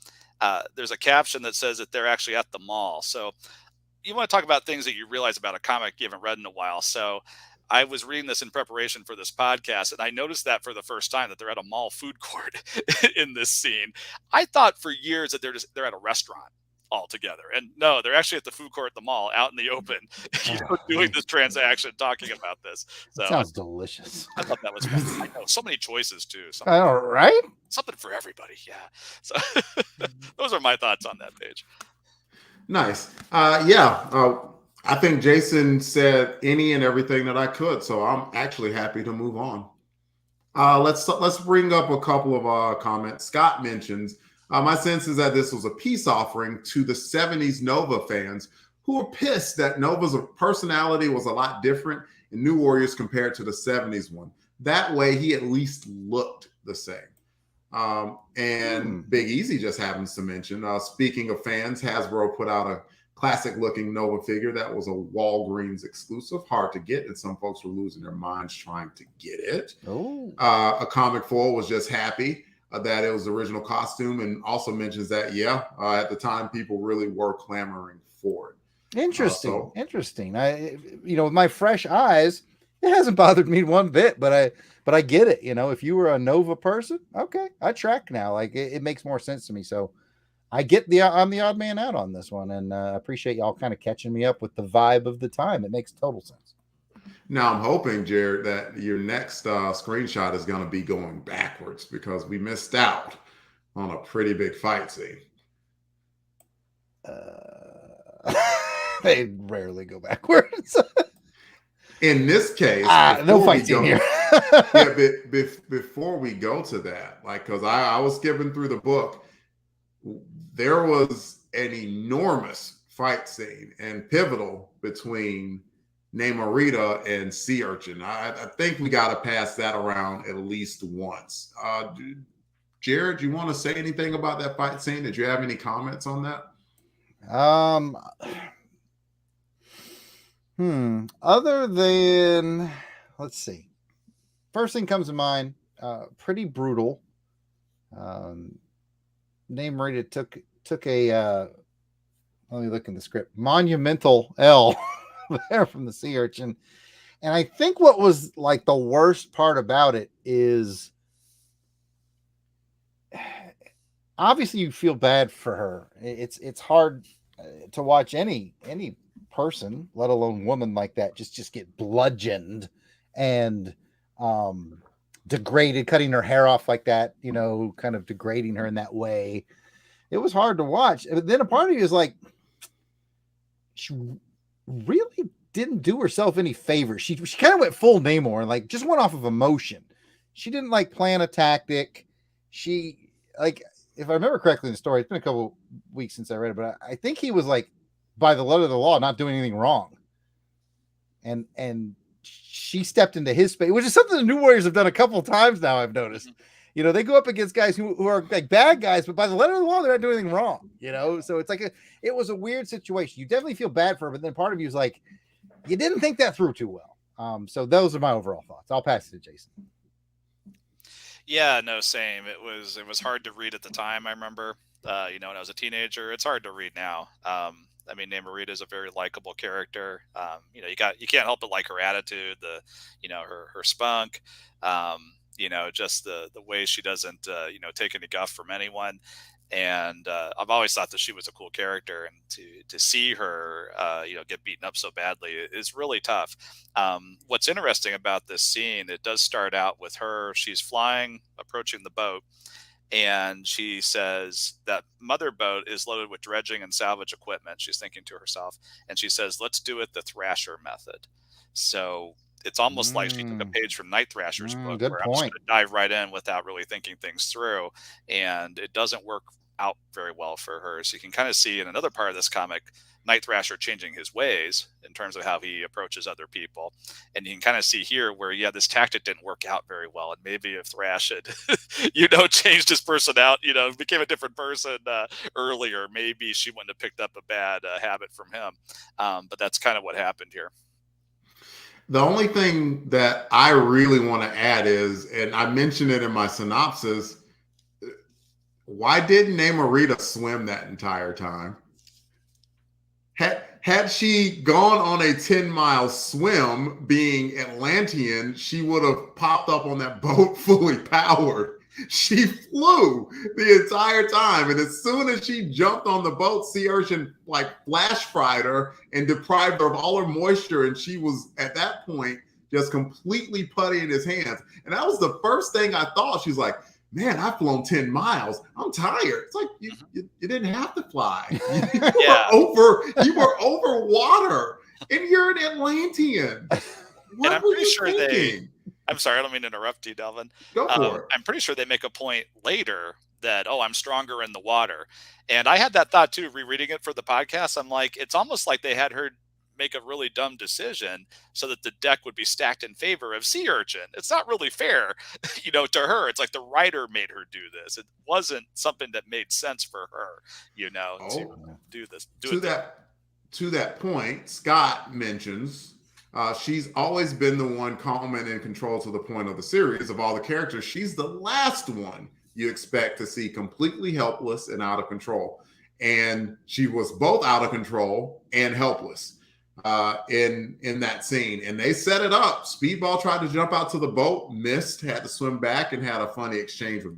There's a caption that says that they're actually at the mall. So you want to talk about things that you realize about a comic you haven't read in a while. So I was reading this in preparation for this podcast, and I noticed that for the first time that they're at a mall food court in this scene. I thought for years that they're at a restaurant altogether, and no, they're actually at the food court at the mall, out in the open, doing this transaction, talking about this. So sounds delicious. I thought that was fun. I know, so many choices too. I know, right? Something for everybody. Yeah. So those are my thoughts on that page. Nice. I think Jason said any and everything that I could, so I'm actually happy to move on. Let's bring up a couple of comments. Scott mentions, my sense is that this was a peace offering to the 70s Nova fans who were pissed that Nova's personality was a lot different in New Warriors compared to the 70s one. That way, he at least looked the same. Big Easy just happens to mention, speaking of fans, Hasbro put out a classic-looking Nova figure that was a Walgreens exclusive, hard to get, and some folks were losing their minds trying to get it. A Comic Foil was just happy that it was the original costume, and also mentions that, at the time, people really were clamoring for it. Interesting. I, with my fresh eyes, it hasn't bothered me one bit, but I get it. If you were a Nova person, okay, I track now. Like it makes more sense to me. So I get I'm the odd man out on this one, and I appreciate y'all kind of catching me up with the vibe of the time. It makes total sense. Now I'm hoping, Jarrod, that your next screenshot is going to be going backwards, because we missed out on a pretty big fight scene. They rarely go backwards. In this case, no fight scene here. Before we go to that, because I was skipping through the book, there was an enormous fight scene and pivotal between Namorita and Sea Urchin. I think we got to pass that around at least once. Jarrod, you want to say anything about that fight scene? Did you have any comments on that? Other than, let's see. First thing comes to mind, pretty brutal. Namorita took a let me look in the script, monumental L there from the Sea Urchin. And I think what was like the worst part about it is, obviously you feel bad for her. It's hard to watch any person, let alone woman, like that just get bludgeoned and degraded, cutting her hair off like that, kind of degrading her in that way. It was hard to watch. And then a part of you is like, she really didn't do herself any favors. She kind of went full Namor and like just went off of emotion. She didn't like plan a tactic. She, like, if I remember correctly in the story, it's been a couple weeks since I read it, but I think he was like, by the letter of the law, not doing anything wrong. And she stepped into his space, which is something the New Warriors have done a couple of times now, I've noticed. They go up against guys who are like bad guys, but by the letter of the law, they're not doing anything wrong. So it's like it was a weird situation. You definitely feel bad for her, but then part of you is like, you didn't think that through too well. So those are my overall thoughts. I'll pass it to Jason. Yeah, no, same. It was hard to read at the time. I remember, when I was a teenager. It's hard to read now. I mean, Namorita is a very likable character. You can't help but like her attitude, her spunk, just the way she doesn't, take any guff from anyone. And I've always thought that she was a cool character, and to see her, get beaten up so badly is really tough. What's interesting about this scene, it does start out with her. She's flying, approaching the boat, and she says that mother boat is loaded with dredging and salvage equipment. She's thinking to herself, and she says, "Let's do it the Thrasher method." So it's almost like she took a page from Night Thrasher's book, Good where I'm just point. going to dive right in without really thinking things through, and it doesn't work out very well for her. So you can kind of see in another part of this comic, Night Thrasher changing his ways in terms of how he approaches other people. And you can kind of see here where, this tactic didn't work out very well. And maybe if Thrash had, changed his personality, became a different person earlier, maybe she wouldn't have picked up a bad habit from him. But that's kind of what happened here. The only thing that I really want to add is, and I mentioned it in my synopsis, why didn't Namorita swim that entire time? Had she gone on a 10-mile swim, being Atlantean, she would have popped up on that boat fully powered. She flew the entire time, and as soon as she jumped on the boat, Sea Urchin flash fried her and deprived her of all her moisture, and she was at that point just completely putty in his hands. And that was the first thing I thought. She's like, "Man, I've flown 10 miles. I'm tired." It's like, you didn't have to fly. You were over water, and you're an Atlantean. What I'm were pretty you sure thinking? I'm sorry, I don't mean to interrupt you, Delvin. Go for it. I'm pretty sure they make a point later that, I'm stronger in the water. And I had that thought too, rereading it for the podcast. I'm like, it's almost like they had her make a really dumb decision so that the deck would be stacked in favor of Sea Urchin. It's not really fair, to her. It's like the writer made her do this. It wasn't something that made sense for her, to do this. To that point, Scott mentions she's always been the one calm and in control to the point of the series. Of all the characters, she's the last one you expect to see completely helpless and out of control. And she was both out of control and helpless in that scene. And they set it up. Speedball tried to jump out to the boat, missed, had to swim back, and had a funny exchange with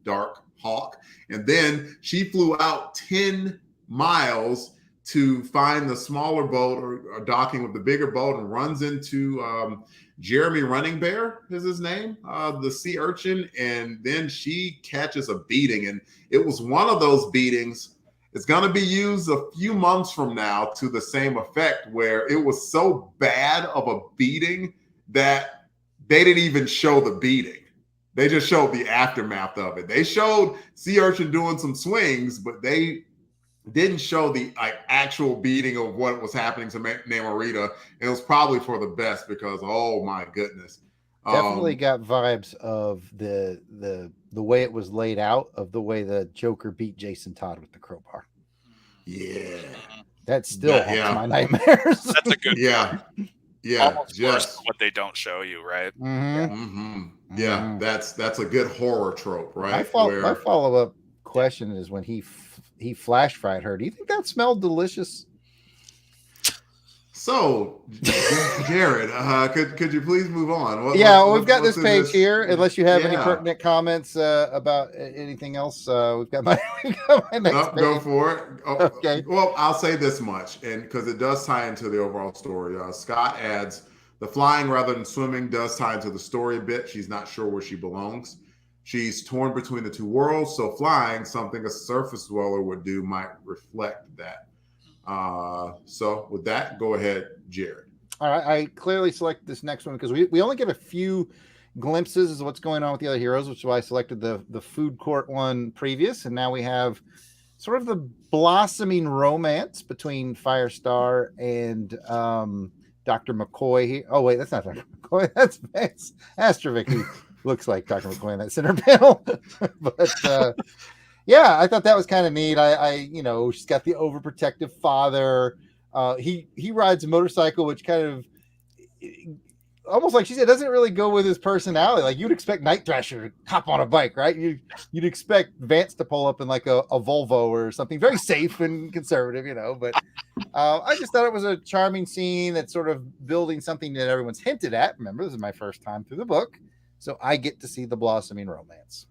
Dark Hawk. And then she flew out 10 miles to find the smaller boat or docking with the bigger boat, and runs into Jeremy Running Bear is his name, the Sea Urchin. And then she catches a beating. And it was one of those beatings. It's going to be used a few months from now to the same effect, where it was so bad of a beating that they didn't even show the beating. They just showed the aftermath of it. They showed Sea Urchin doing some swings, but they didn't show the actual beating of what was happening to Namorita. It was probably for the best, because oh my goodness, definitely got vibes of the way it was laid out, of the way the Joker beat Jason Todd with the crowbar. Yeah, that still haunts my nightmares. That's a good almost worse than what they don't show you, right? Yeah, that's a good horror trope, right? My follow-up question is, when he flash fried her, do you think that smelled delicious? So, Jarrod, could you please move on? We've got this page here. Unless you have any pertinent comments about anything else, we've got my next page. Go for it. Okay. Well, I'll say this much, and because it does tie into the overall story. Scott adds, the flying rather than swimming does tie into the story a bit. She's not sure where she belongs. She's torn between the two worlds, so flying, something a surface dweller would do, might reflect that. So with that, go ahead, Jarrod. All right, I clearly selected this next one because we only get a few glimpses of what's going on with the other heroes, which is why I selected the food court one previous, and now we have sort of the blossoming romance between Firestar and Dr. McCoy. Oh wait, that's not Dr. McCoy. That's Astrovic, who looks like Dr. McCoy in that center panel. But yeah, I thought that was kind of neat. She's got the overprotective father. He rides a motorcycle, which kind of almost, like she said, doesn't really go with his personality. Like, you'd expect Night Thrasher to hop on a bike, right? You'd expect Vance to pull up in like a Volvo or something very safe and conservative, But I just thought it was a charming scene that's sort of building something that everyone's hinted at. Remember, this is my first time through the book, so I get to see the blossoming romance.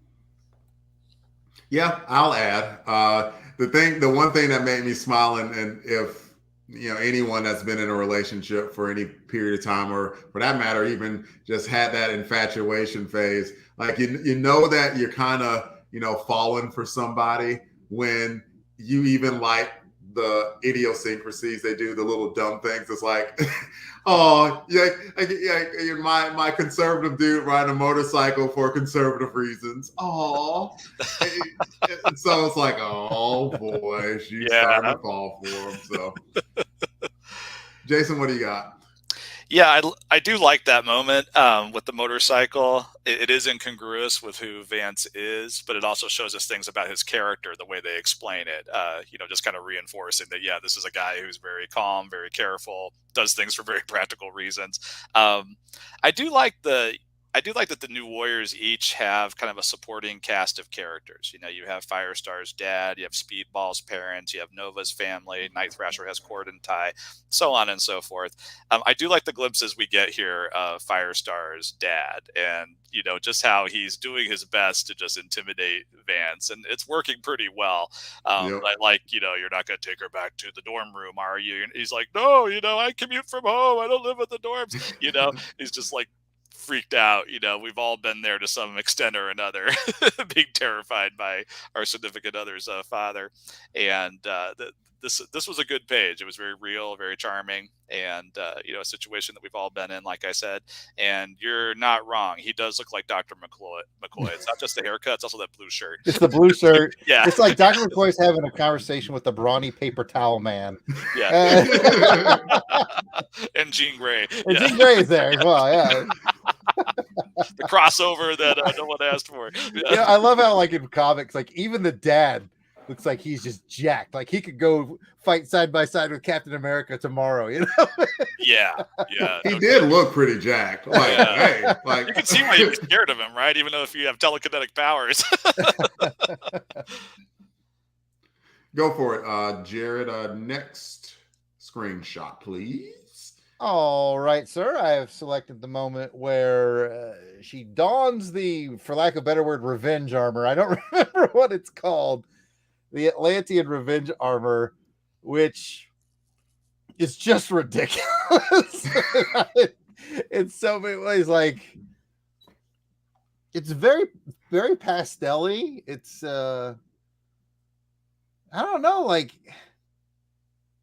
Yeah, I'll add. The one thing that made me smile, and if anyone that's been in a relationship for any period of time, or for that matter, even just had that infatuation phase, like you know that you're kind of falling for somebody when you even like the idiosyncrasies they do, the little dumb things. It's like, oh yeah, yeah, my conservative dude riding a motorcycle for conservative reasons. Oh, so it's like, oh boy, she's starting Yeah. to fall for him. So, Jason, what do you got? Yeah, I do like that moment with the motorcycle. It is incongruous with who Vance is, but it also shows us things about his character, the way they explain it. Just kind of reinforcing that, yeah, this is a guy who's very calm, very careful, does things for very practical reasons. Um, I do like the. I do like that the new Warriors each have kind of a supporting cast of characters. You have Firestar's dad, you have Speedball's parents, you have Nova's family, Night Thrasher has Cord and Tie, so on and so forth. I do like the glimpses we get here of Firestar's dad, and just how he's doing his best to just intimidate Vance, and it's working pretty well. Yep. I like, you're not going to take her back to the dorm room, are you? And he's like, no, I commute from home. I don't live in the dorms. He's just like freaked out. We've all been there to some extent or another, being terrified by our significant other's father, and this was a good page. It was very real, very charming, and a situation that we've all been in, like I said. And you're not wrong. He does look like Dr. McCoy. It's not just the haircut; it's also that blue shirt. It's the blue shirt. Yeah, It's like Dr. McCoy's having a conversation with the brawny paper towel man. yeah. And Jean Grey. And Yeah. Jean Grey is there as well. Yeah. The crossover that no one asked for. Yeah, I love how, like, in comics, like, even the dad looks like he's just jacked. Like, he could go fight side by side with Captain America tomorrow, Yeah. He did look pretty jacked. Like, hey, like you can see why you're scared of him, right? Even though if you have telekinetic powers. Go for it, Jarrod. Next screenshot, please. All right, sir. I have selected the moment where she dons the, for lack of a better word, revenge armor. I don't remember what it's called. The Atlantean revenge armor, which is just ridiculous in so many ways. Like, it's very, very pastel-y. It's, I don't know, like,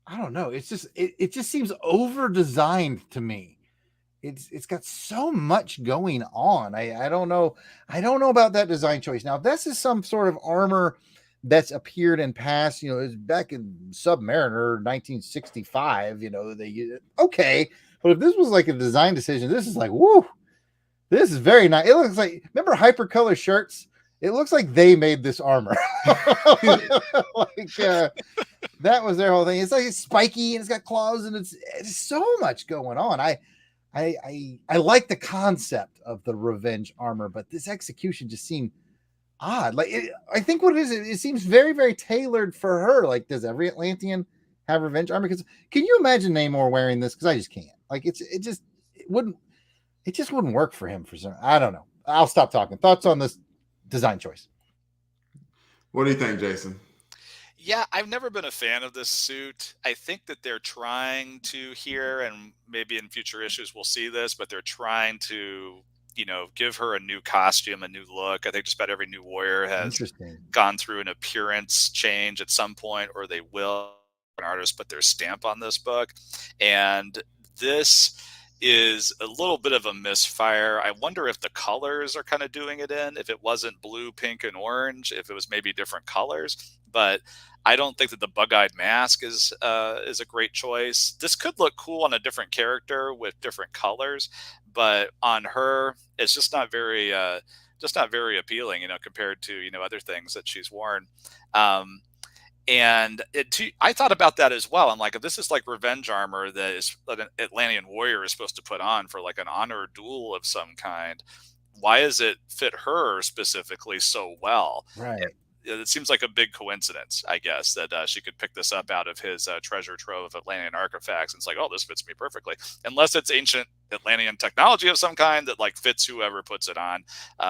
I don't know. It's just it just seems over designed to me. It's got so much going on. I don't know. I don't know about that design choice. Now, if this is some sort of armor that's appeared in past, it's back in Submariner 1965, okay. But if this was like a design decision, this is like, woo, this is very nice. It looks like, remember hypercolor shirts? It looks like they made this armor. That was their whole thing. It's like it's spiky and it's got claws and it's so much going on. I like the concept of the revenge armor, but this execution just seemed odd. Like, I think what it is, it seems very, very tailored for her. Like, does every Atlantean have revenge armor? Because can you imagine Namor wearing this? Because I just can't. Like, it just wouldn't work for him for some. I don't know. I'll stop talking. Thoughts on this design choice? What do you think, Jason? Yeah, I've never been a fan of this suit. I think that they're trying to here, and maybe in future issues we'll see this, but they're trying to, give her a new costume, a new look. I think just about every new warrior has gone through an appearance change at some point, or they will. An artist put their stamp on this book, and this is a little bit of a misfire. I wonder if the colors are kind of doing it in, if it wasn't blue, pink, and orange, if it was maybe different colors. But I don't think that the bug-eyed mask is a great choice. This could look cool on a different character with different colors, but on her, it's just not very appealing, compared to other things that she's worn. And I thought about that as well. I'm like, if this is like revenge armor that is an Atlantean warrior is supposed to put on for like an honor duel of some kind, why does it fit her specifically so well? Right. it seems like a big coincidence, I guess, that she could pick this up out of his treasure trove of Atlantean artifacts. And it's like, oh, this fits me perfectly. Unless it's ancient Atlantean technology of some kind that like fits whoever puts it on,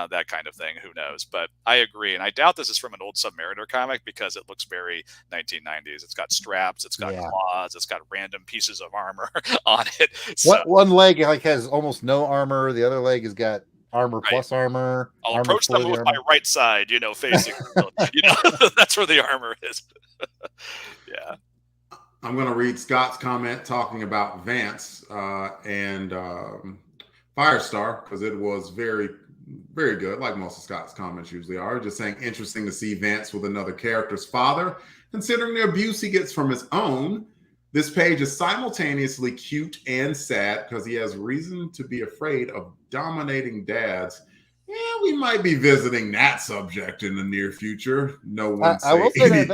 that kind of thing. Who knows? But I agree. And I doubt this is from an old Submariner comic because it looks very 1990s. It's got straps, it's got claws, it's got random pieces of armor on it. So, one leg like has almost no armor. The other leg has got armor plus armor. I'll armor approach them with my right side, facing, that's where the armor is. Yeah. I'm going to read Scott's comment talking about Vance and Firestar because it was very, very good, like most of Scott's comments usually are. Just saying, interesting to see Vance with another character's father, considering the abuse he gets from his own. This page is simultaneously cute and sad because he has reason to be afraid of dominating dads. Yeah, we might be visiting that subject in the near future. No one. I will say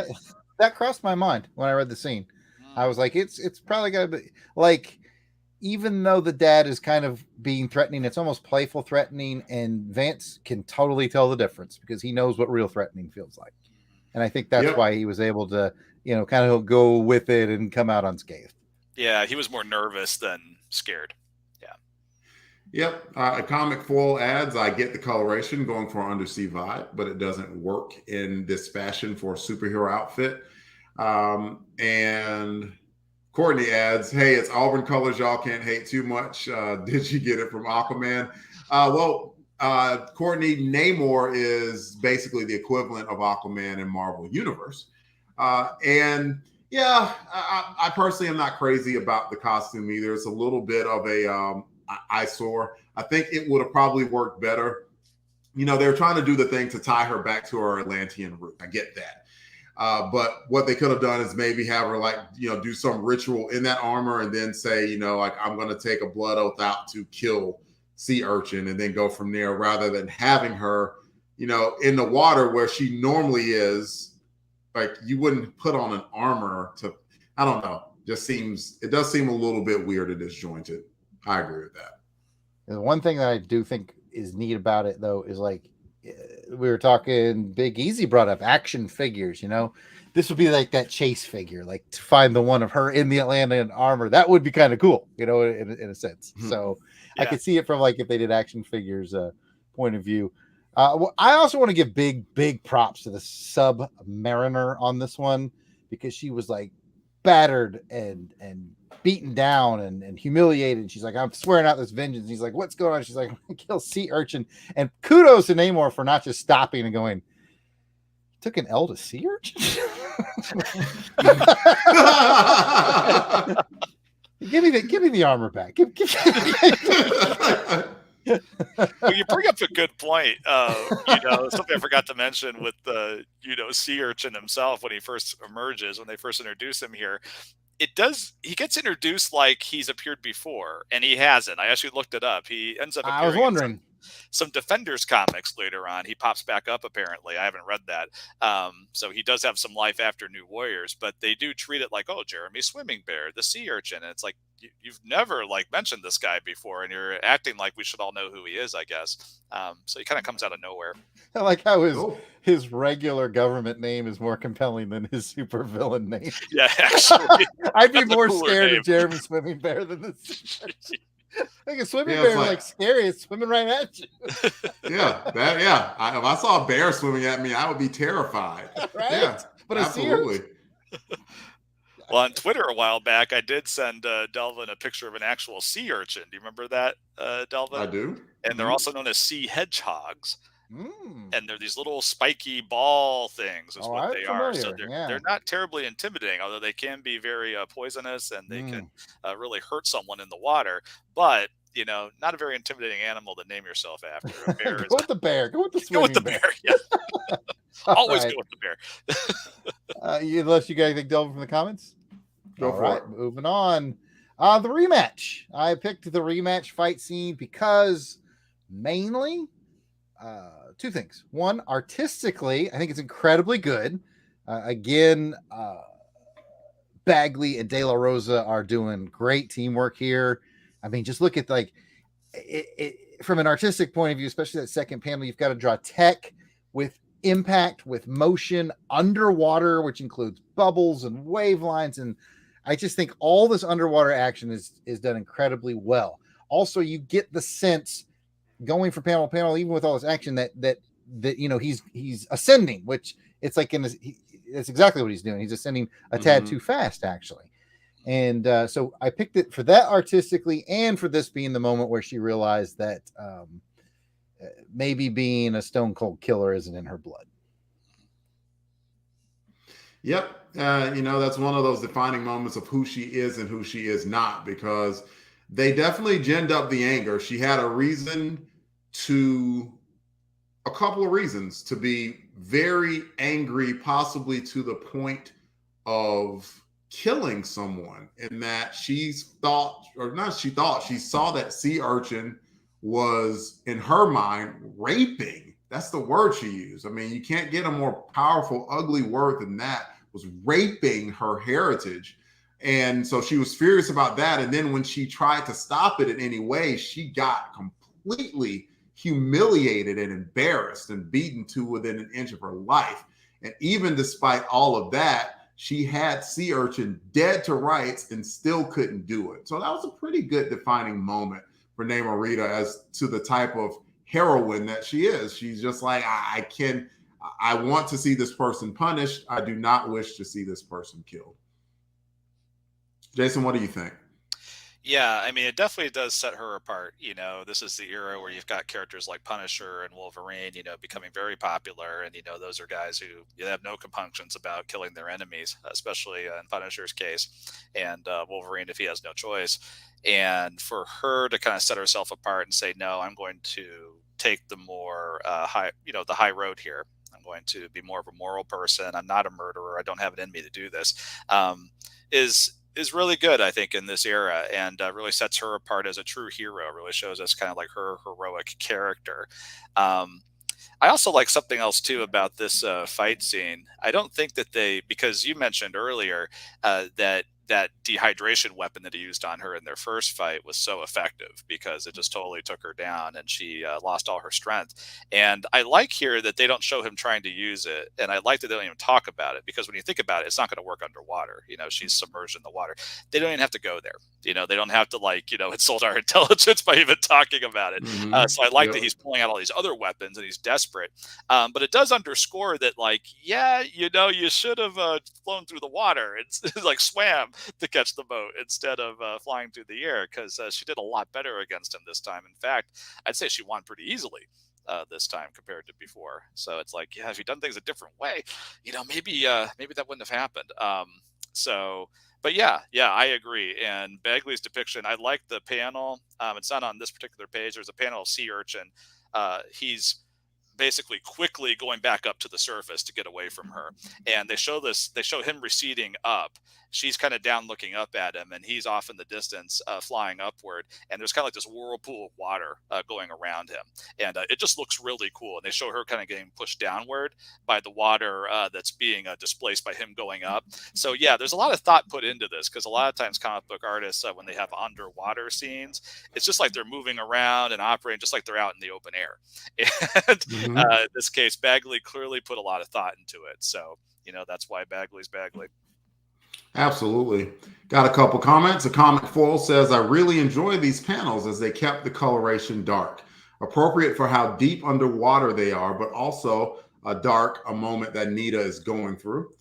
that crossed my mind when I read the scene. I was like, it's probably gonna be like, even though the dad is kind of being threatening, it's almost playful threatening, and Vance can totally tell the difference because he knows what real threatening feels like. And I think that's why he was able to, kind of go with it and come out unscathed. Yeah, he was more nervous than scared. Yeah. Yep. A comic foil adds, I get the coloration going for an undersea vibe, but it doesn't work in this fashion for a superhero outfit. And Courtney adds, hey, it's Auburn colors. Y'all can't hate too much. Did you get it from Aquaman? Courtney, Namor is basically the equivalent of Aquaman in Marvel Universe. And yeah, I personally am not crazy about the costume either. It's a little bit of a eyesore. I think it would have probably worked better. They were trying to do the thing to tie her back to her Atlantean root. I get that. But what they could have done is maybe have her do some ritual in that armor and then say, I'm going to take a blood oath out to kill sea urchin and then go from there rather than having her, in the water where she normally is. Like you wouldn't put on an armor to, I don't know, it does seem a little bit weird and disjointed. I agree with that. And one thing that I do think is neat about it though, is like, we were talking, Big Easy brought up action figures, this would be like that chase figure, like to find the one of her in the Atlantean armor. That would be kind of cool, in a sense. Mm-hmm. So I could see it from like if they did action figures point of view. I also want to give big props to the Submariner on this one because she was like battered and beaten down and humiliated. She's like, I'm swearing out this vengeance. He's like, what's going on? She's like, I'm gonna kill sea urchin. And kudos to Namor for not just stopping and going, took an L to sea urchin. Give me the armor back. Well, you bring up a good point. Something I forgot to mention with the, sea urchin himself when he first emerges, when they first introduce him here. He gets introduced like he's appeared before, and he hasn't. I actually looked it up. He ends up appearing I was wondering. Some Defenders comics later on. He pops back up, apparently. I haven't read that. So he does have some life after New Warriors, but they do treat it like, oh, Jeremy Swimming Bear, the sea urchin. And it's like, you've never mentioned this guy before, and you're acting like we should all know who he is, I guess. So he kind of comes out of nowhere. I like how his regular government name is more compelling than his supervillain name. Yeah, actually. I'd be more scared of Jeremy Swimming Bear than the sea urchin. Like a swimming bear is like scary. It's swimming right at you. If I saw a bear swimming at me, I would be terrified. Right? Yeah, but absolutely. Well, on Twitter a while back, I did send Delvin a picture of an actual sea urchin. Do you remember that, Delvin? I do. And they're also known as sea hedgehogs. And they're these little spiky ball things is what they are. So they're not terribly intimidating, although they can be very poisonous and they can really hurt someone in the water. But, not a very intimidating animal to name yourself after. A bear go with the bear. Go with the swimming Go with the bear. Yeah. Always go with the bear. Unless you guys think Delvin from the comments? Go for it. Moving on. The rematch. I picked the rematch fight scene because mainly two things. One, artistically, I think it's incredibly good. Again, Bagley and De La Rosa are doing great teamwork here. I mean, just look at it from an artistic point of view, especially that second panel. You've got to draw tech with impact with motion underwater, which includes bubbles and wave lines. And I just think all this underwater action is done incredibly well. Also, you get the sense going from panel to panel, even with all this action, that he's ascending, which it's like it's exactly what he's doing. He's ascending a tad too fast, actually. And so I picked it for that artistically, and for this being the moment where she realized that maybe being a stone cold killer isn't in her blood. Yep. That's one of those defining moments of who she is and who she is not, because they definitely ginned up the anger. She had a couple of reasons to be very angry, possibly to the point of killing someone, in that she saw that sea urchin was, in her mind, raping. That's the word she used. I mean, you can't get a more powerful, ugly word than that. Was raping her heritage. And so she was furious about that. And then when she tried to stop it in any way, she got completely humiliated and embarrassed and beaten to within an inch of her life. And even despite all of that, she had sea urchin dead to rights and still couldn't do it. So that was a pretty good defining moment for Namorita as to the type of heroine that she is. She's just like, I want to see this person punished. I do not wish to see this person killed. Jason, what do you think? Yeah, I mean, it definitely does set her apart. This is the era where you've got characters like Punisher and Wolverine, becoming very popular. And, those are guys who have no compunctions about killing their enemies, especially in Punisher's case, and Wolverine if he has no choice. And for her to kind of set herself apart and say, no, I'm going to take the more the high road here. I'm going to be more of a moral person. I'm not a murderer. I don't have it in me to do this. Is really good, I think, in this era, and really sets her apart as a true hero. Really shows us kind of like her heroic character. I also like something else too about this fight scene. I don't think that because you mentioned earlier that dehydration weapon that he used on her in their first fight was so effective, because it just totally took her down and she lost all her strength. And I like here that they don't show him trying to use it. And I like that they don't even talk about it, because when you think about it, it's not going to work underwater. She's submerged in the water. They don't even have to go there. They don't have to insult our intelligence by even talking about it. So I like that he's pulling out all these other weapons and he's desperate. But it does underscore that, you should have flown through the water. It's like swam to catch the boat instead of flying through the air, because she did a lot better against him this time. In fact, I'd say she won pretty easily this time compared to before. So it's like, if you'd done things a different way, maybe that wouldn't have happened. But yeah, I agree. And Bagley's depiction, I like the panel. It's not on this particular page. There's a panel of sea urchin. He's basically quickly going back up to the surface to get away from her, and they show him receding up. She's kind of down looking up at him, and he's off in the distance flying upward, and there's kind of like this whirlpool of water going around him, and it just looks really cool. And they show her kind of getting pushed downward by the water that's being displaced by him going up. So yeah, there's a lot of thought put into this, because a lot of times comic book artists, when they have underwater scenes, it's just like they're moving around and operating just like they're out in the open air. And in this case, Bagley clearly put a lot of thought into it. So, that's why Bagley's Bagley. Absolutely. Got a couple comments. A comic foil says, I really enjoy these panels as they kept the coloration dark, appropriate for how deep underwater they are, but also a moment that Nita is going through.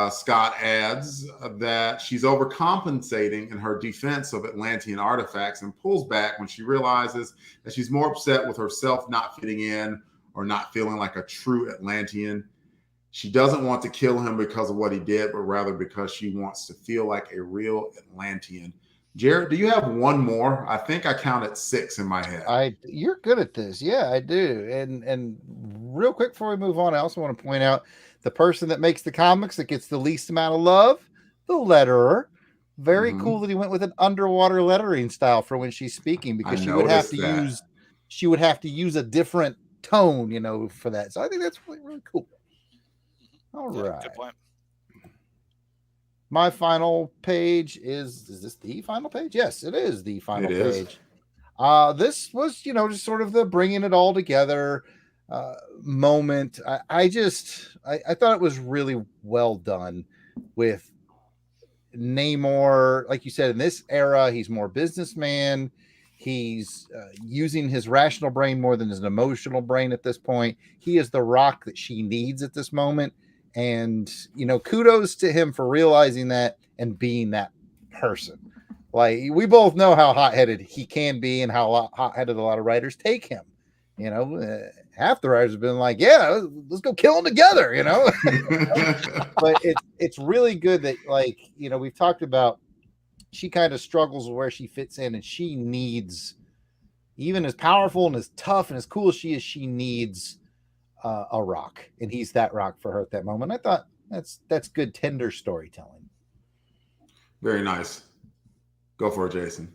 Scott adds that she's overcompensating in her defense of Atlantean artifacts and pulls back when she realizes that she's more upset with herself not fitting in or not feeling like a true Atlantean. She doesn't want to kill him because of what he did, but rather because she wants to feel like a real Atlantean. Jarrod, do you have one more? I think I counted 6 in my head. You're good at this. Yeah, I do. And real quick before we move on, I also want to point out the person that makes the comics that gets the least amount of love, the letterer. Very cool that he went with an underwater lettering style for when she's speaking, because she would have to use a different tone, for that. So I think that's really, really cool. All right. Good point. My final page is this the final page? Yes, it is the final page. This was, just sort of the bringing it all together. moment. I thought it was really well done with Namor. Like you said, in this era, he's more businessman. He's using his rational brain more than his emotional brain at this point. He is the rock that she needs at this moment. And, kudos to him for realizing that and being that person. Like, we both know how hot-headed he can be and how hot-headed a lot of writers take him. Half the writers have been like, yeah, let's go kill them together, But it's really good that, like, we've talked about she kind of struggles with where she fits in, and she needs, even as powerful and as tough and as cool as she needs a rock, and he's that rock for her at that moment. I thought that's good, tender storytelling. Very nice. Go for it, Jason.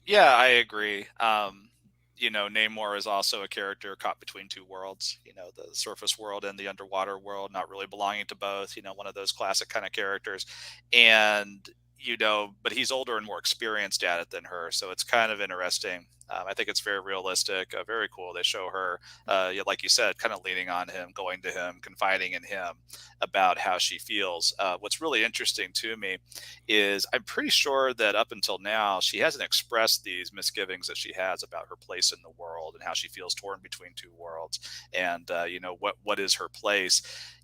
Yeah, I agree. Namor is also a character caught between two worlds, the surface world and the underwater world, not really belonging to both, one of those classic kind of characters. And, but he's older and more experienced at it than her. So it's kind of interesting. I think it's very realistic, very cool. They show her, like you said, kind of leaning on him, going to him, confiding in him about how she feels. What's really interesting to me is I'm pretty sure that up until now, she hasn't expressed these misgivings that she has about her place in the world and how she feels torn between two worlds. And, what is her place?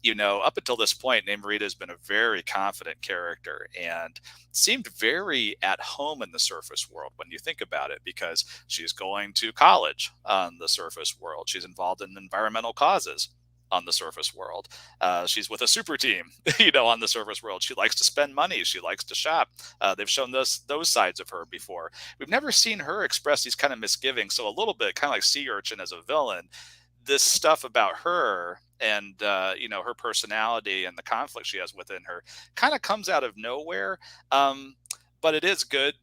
Up until this point, Namorita has been a very confident character and seemed very at home in the surface world when you think about it, because she's going to college on the surface world. She's involved in environmental causes on the surface world. She's with a super team, on the surface world. She likes to spend money. She likes to shop. They've shown those sides of her before. We've never seen her express these kind of misgivings. So a little bit kind of like Sea Urchin as a villain, this stuff about her and, her personality and the conflict she has within her kind of comes out of nowhere. But it is good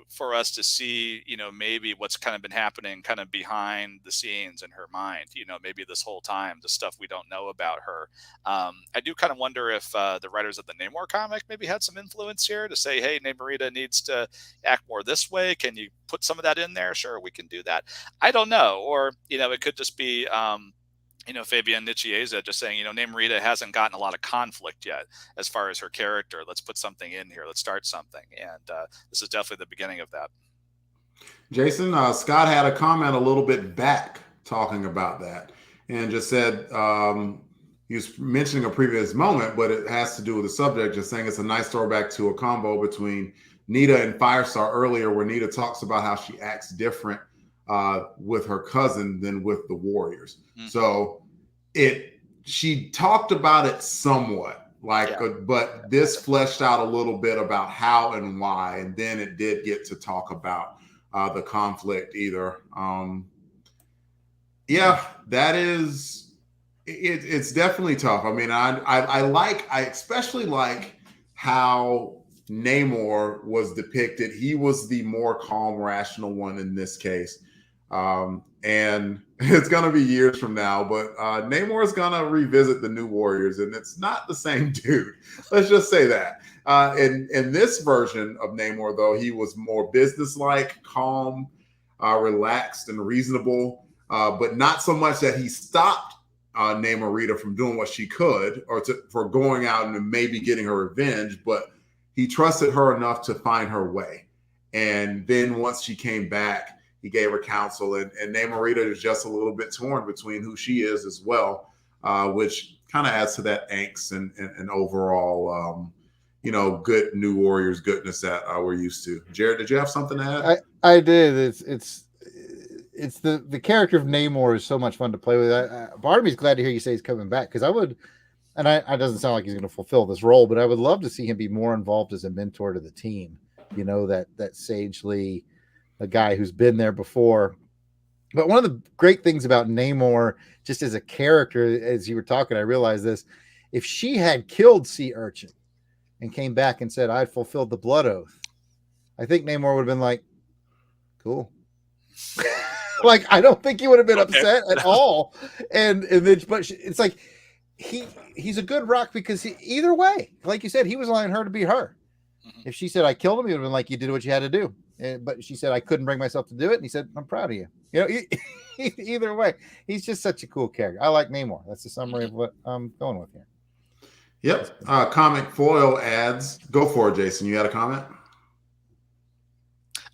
for us to see, maybe what's kind of been happening kind of behind the scenes in her mind, maybe this whole time, the stuff we don't know about her. I do kind of wonder if the writers of the Namor comic maybe had some influence here to say, hey, Namorita needs to act more this way. Can you put some of that in there? Sure, we can do that. I don't know. Or, it could just be, Fabian Nicieza just saying, Namorita hasn't gotten a lot of conflict yet as far as her character. Let's put something in here. Let's start something. And this is definitely the beginning of that. Jason, Scott had a comment a little bit back talking about that and just said he was mentioning a previous moment, but it has to do with the subject, just saying it's a nice throwback to a combo between Nita and Firestar earlier, where Nita talks about how she acts different with her cousin than with the Warriors. Mm-hmm. So she talked about it somewhat, but this fleshed out a little bit about how and why, and then it did get to talk about the conflict either. That is, it's definitely tough. I mean, I especially like how Namor was depicted. He was the more calm, rational one in this case. And it's going to be years from now, but Namor is going to revisit the New Warriors, and it's not the same dude. Let's just say that. In this version of Namor, though, he was more businesslike, calm, relaxed, and reasonable, but not so much that he stopped Namorita from doing what she could or for going out and maybe getting her revenge, but he trusted her enough to find her way. And then once she came back, he gave her counsel, and Namorita is just a little bit torn between who she is as well, which kind of adds to that angst and overall, good New Warriors goodness that we're used to. Jarrod, did you have something to add? I did. It's the character of Namor is so much fun to play with. Part of me is glad to hear you say he's coming back, because I would, and I doesn't sound like he's going to fulfill this role, but I would love to see him be more involved as a mentor to the team. That sagely, a guy who's been there before. But one of the great things about Namor, just as a character, as you were talking, I realized this: if she had killed Sea Urchin and came back and said, "I'd fulfilled the blood oath," I think Namor would have been like, "Cool." Like, I don't think he would have been upset at all. And then, but it's like he's a good rock, because either way, like you said, he was allowing her to be her. Mm-hmm. If she said, "I killed him," he would have been like, "You did what you had to do." but she said, I couldn't bring myself to do it. And he said, I'm proud of you. You know, either way, he's just such a cool character. I like Namor. That's the summary of what I'm going with here. Yep. Comic foil ads. Go for it, Jason. You had a comment?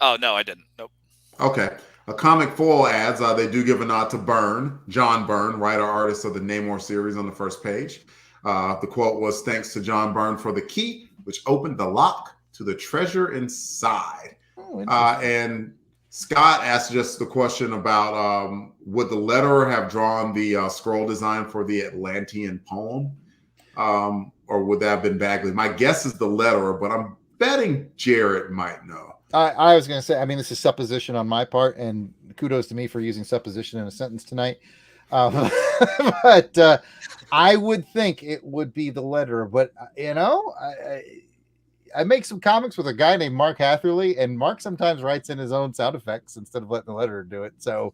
Oh, no, I didn't. Nope. Okay. Comic foil ads. They do give a nod to Byrne, John Byrne, writer artist of the Namor series on the first page. The quote was, "Thanks to John Byrne for the key, which opened the lock to the treasure inside." And Scott asked just the question about would the letterer have drawn the scroll design for the Atlantean poem? Or would that have been Bagley? My guess is the letterer, but I'm betting Jarrod might know. I was going to say, I mean, this is supposition on my part, and kudos to me for using supposition in a sentence tonight. But I would think it would be the letterer. But, you know, I make some comics with a guy named Mark Hatherley, and Mark sometimes writes in his own sound effects instead of letting the letterer do it. So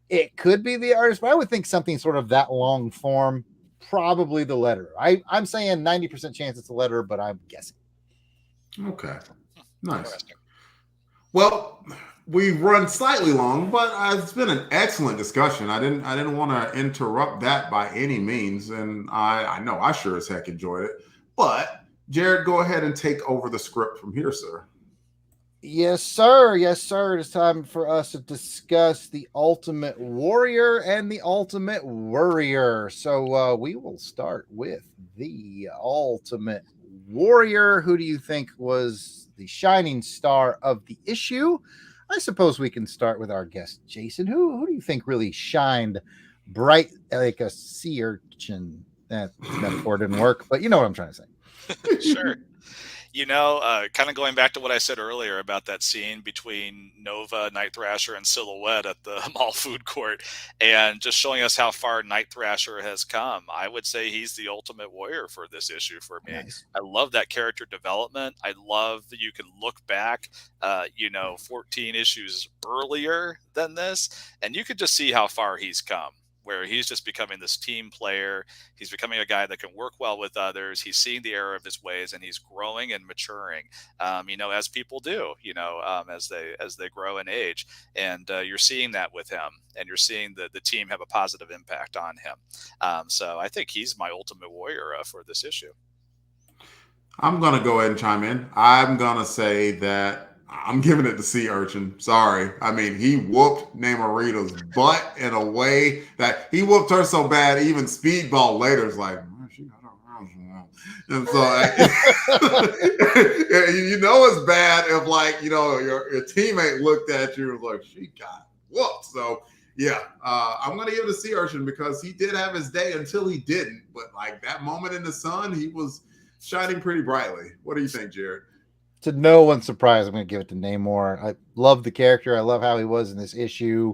it could be the artist, but I would think something sort of that long form, probably the letterer. I'm saying 90% chance it's the letterer, but I'm guessing. Okay. Nice. Well, we've run slightly long, but it's been an excellent discussion. I didn't want to interrupt that by any means, and I know I sure as heck enjoyed it. But Jarrod, go ahead and take over the script from here, sir. Yes, sir. Yes, sir. It's time for us to discuss the Ultimate Warrior and the Ultimate Worrier. So we will start with the Ultimate Warrior. Who do you think was the shining star of the issue? I suppose we can start with our guest, Jason. Who do you think really shined bright like a sea urchin? That metaphor didn't work, but you know what I'm trying to say. Sure. You know, kind of going back to what I said earlier about that scene between Nova, Night Thrasher, and Silhouette at the mall food court, and just showing us how far Night Thrasher has come, I would say he's the ultimate warrior for this issue for me. Nice. I love that character development. I love that you can look back, 14 issues earlier than this, and you could just see how far he's come, where he's just becoming this team player. He's becoming a guy that can work well with others. He's seeing the error of his ways, and he's growing and maturing, as people do, as they grow in age. And you're seeing that with him, and you're seeing the team have a positive impact on him. So I think he's my ultimate warrior for this issue. I'm going to go ahead and chime in. I'm going to say that I'm giving it to Sea Urchin. Sorry. I mean, he whooped Namorita's butt in a way that he whooped her so bad, even Speedball later is like, she got her arms wrong. And so, it's bad if, your teammate looked at you and was like, she got whooped. So, yeah, I'm going to give it to Sea Urchin because he did have his day until he didn't. But, that moment in the sun, he was shining pretty brightly. What do you think, Jarrod? To no one's surprise, I'm going to give it to Namor. I love the character. I love how he was in this issue.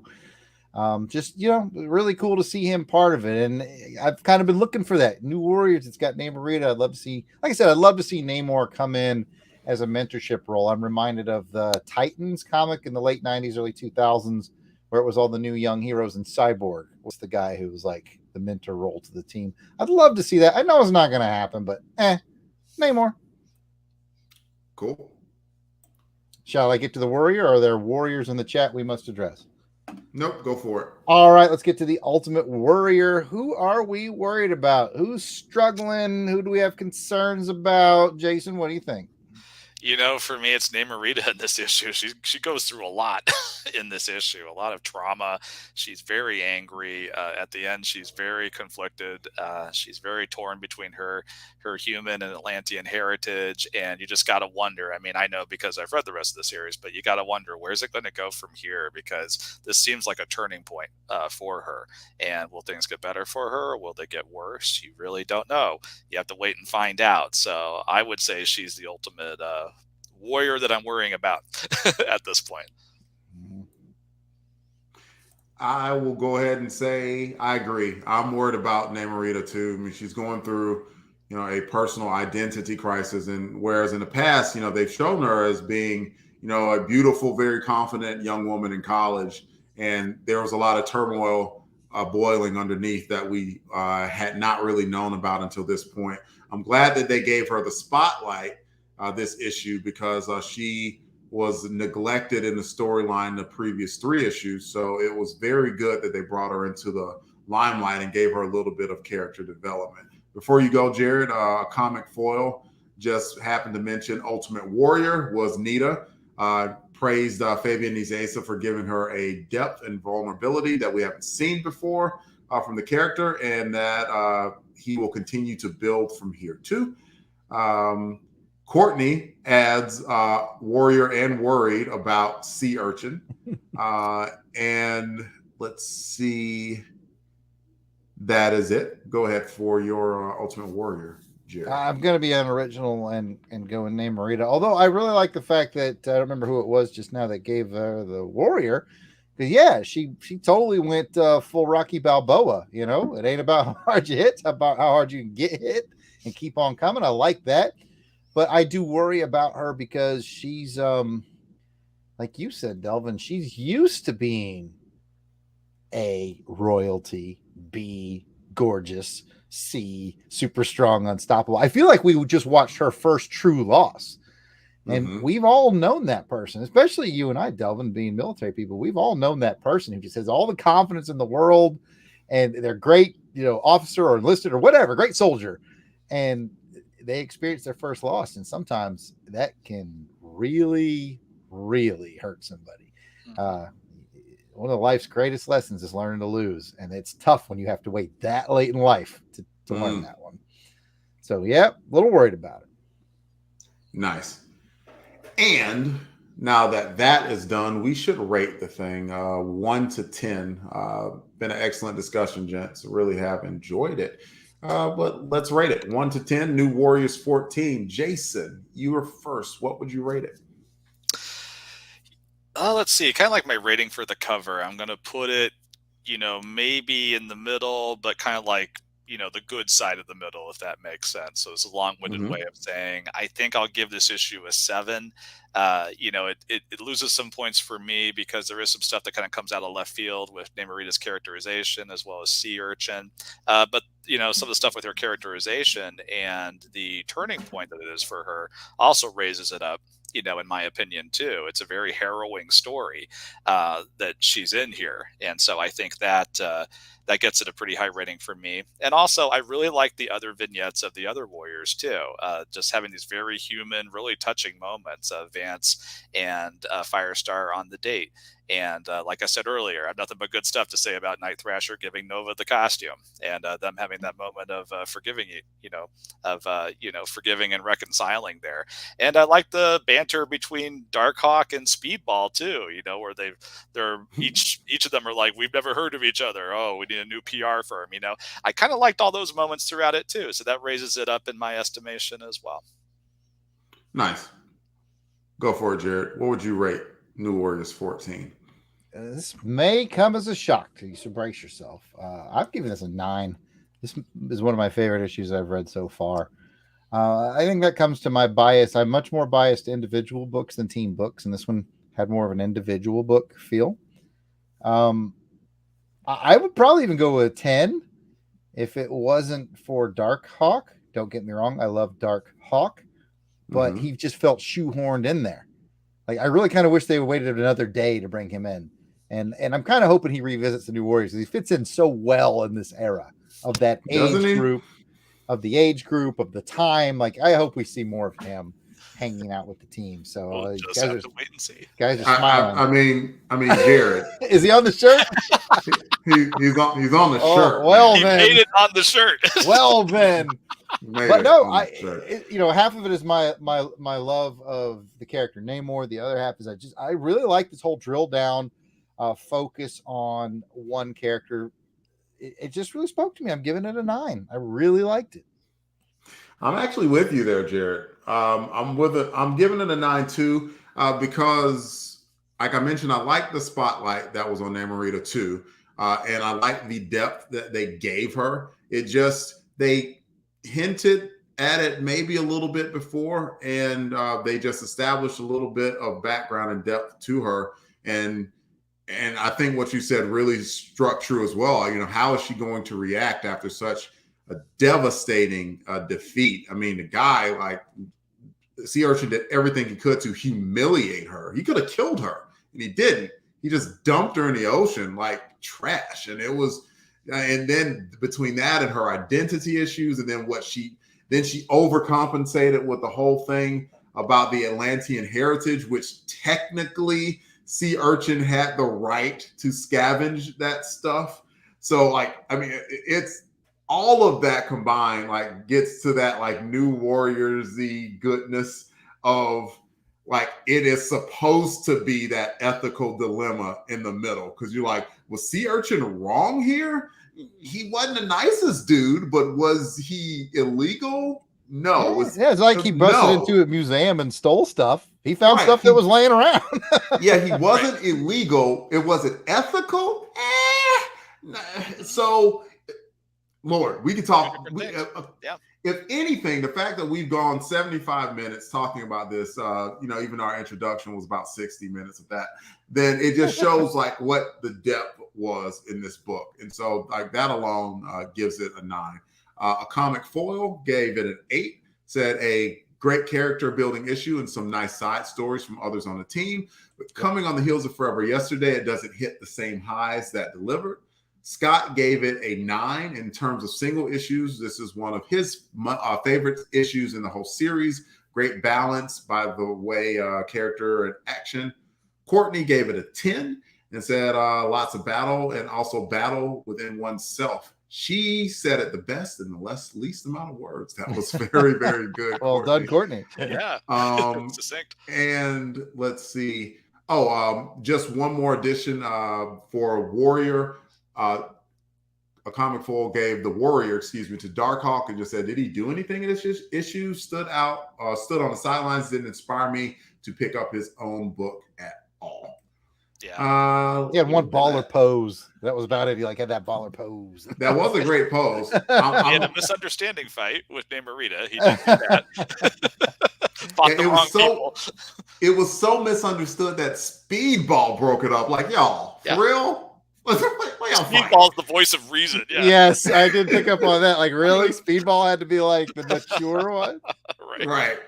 Really cool to see him part of it. And I've kind of been looking for that. New Warriors, it's got Namorita. I'd love to see, like I said, I'd love to see Namor come in as a mentorship role. I'm reminded of the Titans comic in the late 90s, early 2000s, where it was all the new young heroes, and Cyborg was the guy who was like the mentor role to the team. I'd love to see that. I know it's not going to happen, but Namor. Cool. Shall I get to the warrior, or are there warriors in the chat we must address? Nope, go for it. All right, let's get to the ultimate warrior. Who are we worried about? Who's struggling? Who do we have concerns about? Jason, what do you think? For me, it's Namorita in this issue. She goes through a lot in this issue, a lot of trauma. She's very angry. At the end, she's very conflicted. She's very torn between her human and Atlantean heritage. And you just got to wonder. I mean, I know because I've read the rest of the series, but you got to wonder, where's it going to go from here? Because this seems like a turning point for her. And will things get better for her? Or will they get worse? You really don't know. You have to wait and find out. So I would say she's the ultimate warrior that I'm worrying about at this point. I will go ahead and say I agree. I'm worried about Namorita too. I mean, she's going through, a personal identity crisis, and whereas in the past, they've shown her as being, a beautiful, very confident young woman in college, and there was a lot of turmoil boiling underneath that we had not really known about until this point. I'm glad that they gave her the spotlight this issue because she was neglected in the storyline the previous 3 issues. So it was very good that they brought her into the limelight and gave her a little bit of character development. Before you go, Jarrod, comic foil just happened to mention Ultimate Warrior was Nita. Praised Fabian Nicieza for giving her a depth and vulnerability that we haven't seen before from the character, and that he will continue to build from here too. Courtney adds Warrior and worried about Sea Urchin. And let's see. That is it. Go ahead for your Ultimate Warrior, Jarrod. I'm going to be unoriginal and go and name Marita. Although I really like the fact that I don't remember who it was just now that gave the Warrior. Because, yeah, she totally went full Rocky Balboa. You know, it ain't about how hard you hit, it's about how hard you can get hit and keep on coming. I like that. But I do worry about her because she's, like you said, Delvin, she's used to being A, royalty, B, gorgeous, C, super strong, unstoppable. I feel like we just watched her first true loss. And we've all known that person, especially you and I, Delvin, being military people. We've all known that person who just has all the confidence in the world and they're great, you know, officer or enlisted or whatever, great soldier. And they experience their first loss. And sometimes that can really, really hurt somebody. One of life's greatest lessons is learning to lose. And it's tough when you have to wait that late in life to learn that one. So, yeah, a little worried about it. Nice. And now that is done, we should rate the thing 1 to 10. Been an excellent discussion, gents. Really have enjoyed it. But let's rate it 1 to 10. New Warriors 14. Jason, you were first. What would you rate it? Let's see. Kind of like my rating for the cover. I'm going to put it, you know, maybe in the middle, but kind of like, you know, the good side of the middle, if that makes sense. So it's a long-winded way of saying, I think I'll give this issue a 7. You know, it loses some points for me because there is some stuff that kind of comes out of left field with Namorita's characterization as well as Sea Urchin. But, you know, some of the stuff with her characterization and the turning point that it is for her also raises it up, you know, in my opinion, too. It's a very harrowing story that she's in here. And so I think that that gets it a pretty high rating for me. And also, I really like the other vignettes of the other Warriors, too. Just having these very human, really touching moments of Vance and Firestar on the date. And like I said earlier, I have nothing but good stuff to say about Night Thrasher giving Nova the costume and them having that moment of forgiving, forgiving and reconciling there. And I like the banter between Darkhawk and Speedball too, you know, where they're each of them are like, we've never heard of each other. Oh, we need a new PR firm, you know. I kind of liked all those moments throughout it too. So that raises it up in my estimation as well. Nice. Go for it, Jarrod. What would you rate New Warriors 14? This may come as a shock to you, so brace yourself. I've given this a 9. This is one of my favorite issues I've read so far. I think that comes to my bias. I'm much more biased to individual books than team books, and this one had more of an individual book feel. I would probably even go with a 10 if it wasn't for Darkhawk. Don't get me wrong, I love Darkhawk, but he just felt shoehorned in there. Like, I really kind of wish they waited another day to bring him in. And I'm kind of hoping he revisits the New Warriors. He fits in so well in this era of that age group, of the time. Like, I hope we see more of him hanging out with the team. So we'll just have to wait and see. Guys are smiling. I mean, Jarrod. Is he on the shirt? he's on the shirt. Well, he then. made it on the shirt. Well, then. But no, half of it is my love of the character Namor. The other half is I really like this whole drill down, focus on one character. It just really spoke to me. I'm giving it a 9. I really liked it. I'm actually with you there, Jarrod. I'm giving it a 9 too, because, like I mentioned, I like the spotlight that was on Namorita too, and I like the depth that they gave her. They hinted at it maybe a little bit before, and they just established a little bit of background and depth to her. And I think what you said really struck true as well. You know, how is she going to react after such a devastating defeat? I mean, the guy, like, Sea Urchin did everything he could to humiliate her. He could have killed her, and he didn't. He just dumped her in the ocean like trash. And it was, and then between that and her identity issues, and then she overcompensated with the whole thing about the Atlantean heritage, which technically Sea Urchin had the right to scavenge that stuff. So, like, I mean, it's all of that combined, like, gets to that, like, New Warriors-y goodness of, like, it is supposed to be that ethical dilemma in the middle. Because you're like, was Sea Urchin wrong here? He wasn't the nicest dude, but was he illegal? No. It's like he busted into a museum and stole stuff. He found stuff that was laying around. Yeah, he wasn't illegal. It wasn't ethical. So, Lord, we could talk. If anything, the fact that we've gone 75 minutes talking about this, even our introduction was about 60 minutes of that, then it just shows like what the depth was in this book. And so like that alone gives it a 9. A Comic Foil gave it an 8, said a great character building issue and some nice side stories from others on the team. But coming on the heels of Forever Yesterday, it doesn't hit the same highs that Delivered. Scott gave it a 9 in terms of single issues. This is one of his favorite issues in the whole series. Great balance by the way character and action. Courtney gave it a 10 and said lots of battle and also battle within oneself. She said it the best in the least amount of words. That was very, very good. Well done, Courtney. Yeah. Succinct. And let's see. Just one more addition for Warrior. A Comic Foil gave the Warrior, to Darkhawk and just said, did he do anything in this issue? Stood on the sidelines, didn't inspire me to pick up his own book at all. Yeah. He had one baller pose. That was about it. He had that baller pose. That was a great pose. He had a misunderstanding fight with Namorita. He did that. Fought the wrong people. It was so misunderstood that Speedball broke it up. Like, y'all, for real? Speedball's the voice of reason. Yeah. Yes, I did pick up on that. Like, really? Speedball had to be like the mature one? Right.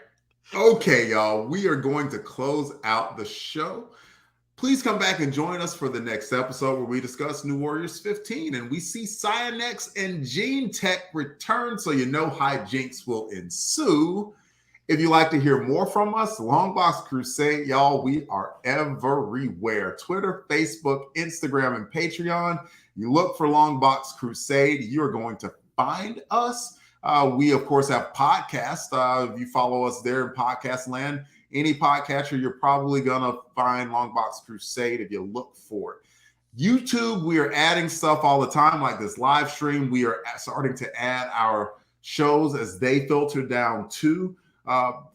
Okay, y'all. We are going to close out the show. Please come back and join us for the next episode where we discuss New Warriors 15 and we see Psionex and Gene Tech return, so you know hijinks will ensue. If you'd like to hear more from us, Longbox Crusade, y'all, we are everywhere. Twitter, Facebook, Instagram, and Patreon. You look for Longbox Crusade, you're going to find us. We, of course, have podcasts. If you follow us there in podcast land, any podcatcher, you're probably going to find Longbox Crusade if you look for it. YouTube, we are adding stuff all the time, like this live stream. We are starting to add our shows as they filter down too.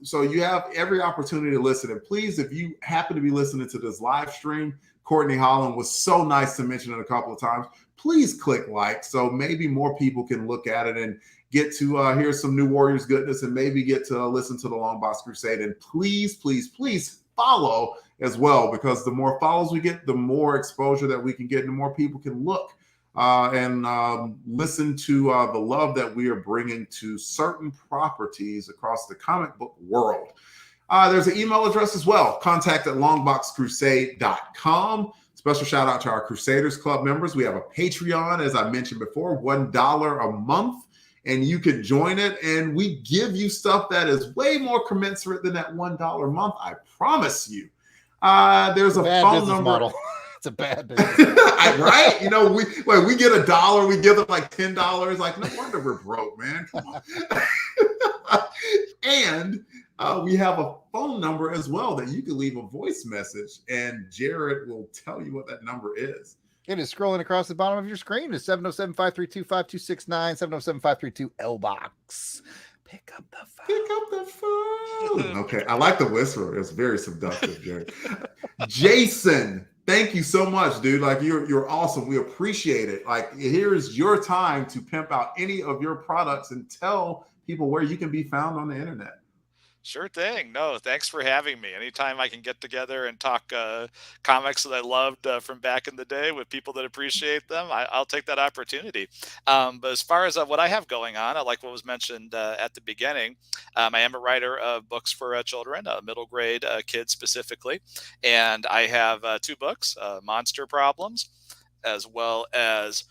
So you have every opportunity to listen. And please, if you happen to be listening to this live stream, Courtney Holland was so nice to mention it a couple of times. Please click like so maybe more people can look at it and get to hear some New Warriors goodness and maybe get to listen to the Longbox Crusade. And please, please, please follow as well, because the more follows we get, the more exposure that we can get and the more people can look and listen to the love that we are bringing to certain properties across the comic book world. There's an email address as well, contact@longboxcrusade.com. Special shout out to our Crusaders Club members. We have a Patreon, as I mentioned before, $1 a month, and you can join it. And we give you stuff that is way more commensurate than that $1 a month. I promise you. There's a phone number. Model. It's a bad business. Right? You know, we get $1, we give them like $10. Like, no wonder we're broke, man. Come on. And we have a phone number as well that you can leave a voice message, and Jarrod will tell you what that number is. It is scrolling across the bottom of your screen. It's 707-532-5269, 707-532-LBOX. Pick up the phone. Pick up the phone. Okay, I like the whisper. It's very seductive, Jarrod. Jason, thank you so much, dude. Like, you're awesome. We appreciate it. Like, here is your time to pimp out any of your products and tell people where you can be found on the internet. Sure thing. No, thanks for having me. Anytime I can get together and talk comics that I loved from back in the day with people that appreciate them, I'll take that opportunity. But as far as what I have going on, I like what was mentioned at the beginning. I am a writer of books for children, middle grade kids specifically. And I have two books, Monster Problems, as well as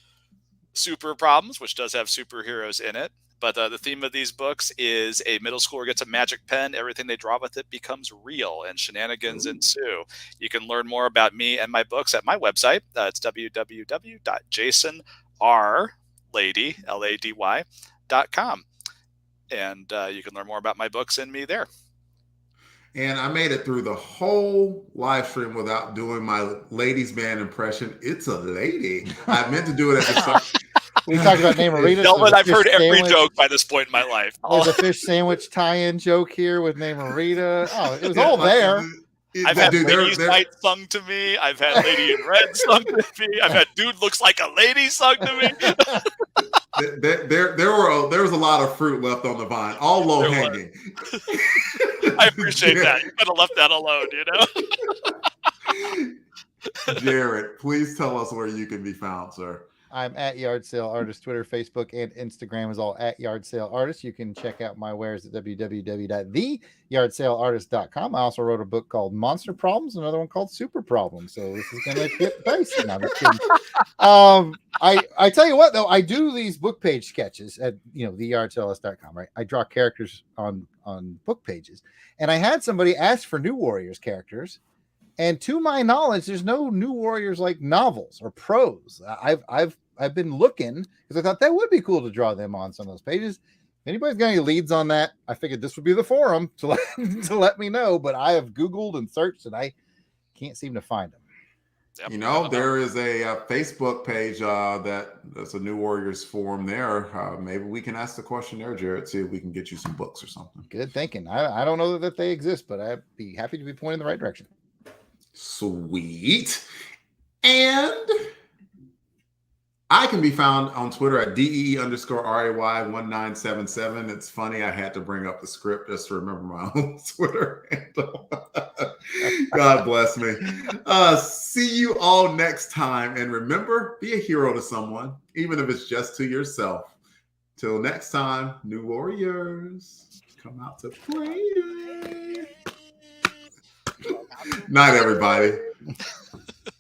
Super Problems, which does have superheroes in it. But the theme of these books is a middle schooler gets a magic pen. Everything they draw with it becomes real, and shenanigans ensue. You can learn more about me and my books at my website. It's www.jasonrlady.com. And you can learn more about my books and me there. And I made it through the whole live stream without doing my ladies' man impression. It's a lady. I meant to do it at the start. We talked about Namarita. Delvin, I've heard every joke by this point in my life. There's a fish sandwich tie-in joke here with Namarita. Oh, it was all there. I've had Lady's Night sung to me. I've had Lady in Red sung to me. I've had Dude Looks Like a Lady sung to me. There was a lot of fruit left on the vine, all low hanging. I appreciate that. You could have left that alone, you know. Jarrod, please tell us where you can be found, sir. I'm at Yard Sale Artist. Twitter, Facebook, and Instagram is all at Yard Sale Artist. You can check out my wares at www.theyardsaleartist.com. I also wrote a book called Monster Problems, another one called Super Problems. So this is going to get dicey. No, I'm just kidding. I tell you what, though, I do these book page sketches at theyardsaleartist.com, right? I draw characters on book pages, and I had somebody ask for New Warriors characters. And to my knowledge, there's no New Warriors like novels or prose. I've been looking because I thought that would be cool to draw them on some of those pages. If anybody's got any leads on that, I figured this would be the forum to let me know. But I have Googled and searched, and I can't seem to find them. Yep, there is a Facebook page that's a New Warriors forum there. Maybe we can ask the question there, Jarrod, see if we can get you some books or something. Good thinking. I don't know that they exist, but I'd be happy to be pointed in the right direction. Sweet. And I can be found on Twitter at DE_RAY1977. It's funny, I had to bring up the script just to remember my own Twitter handle. God bless me. See you all next time. And remember, be a hero to someone, even if it's just to yourself. Till next time, New Warriors, come out to play. Night, everybody.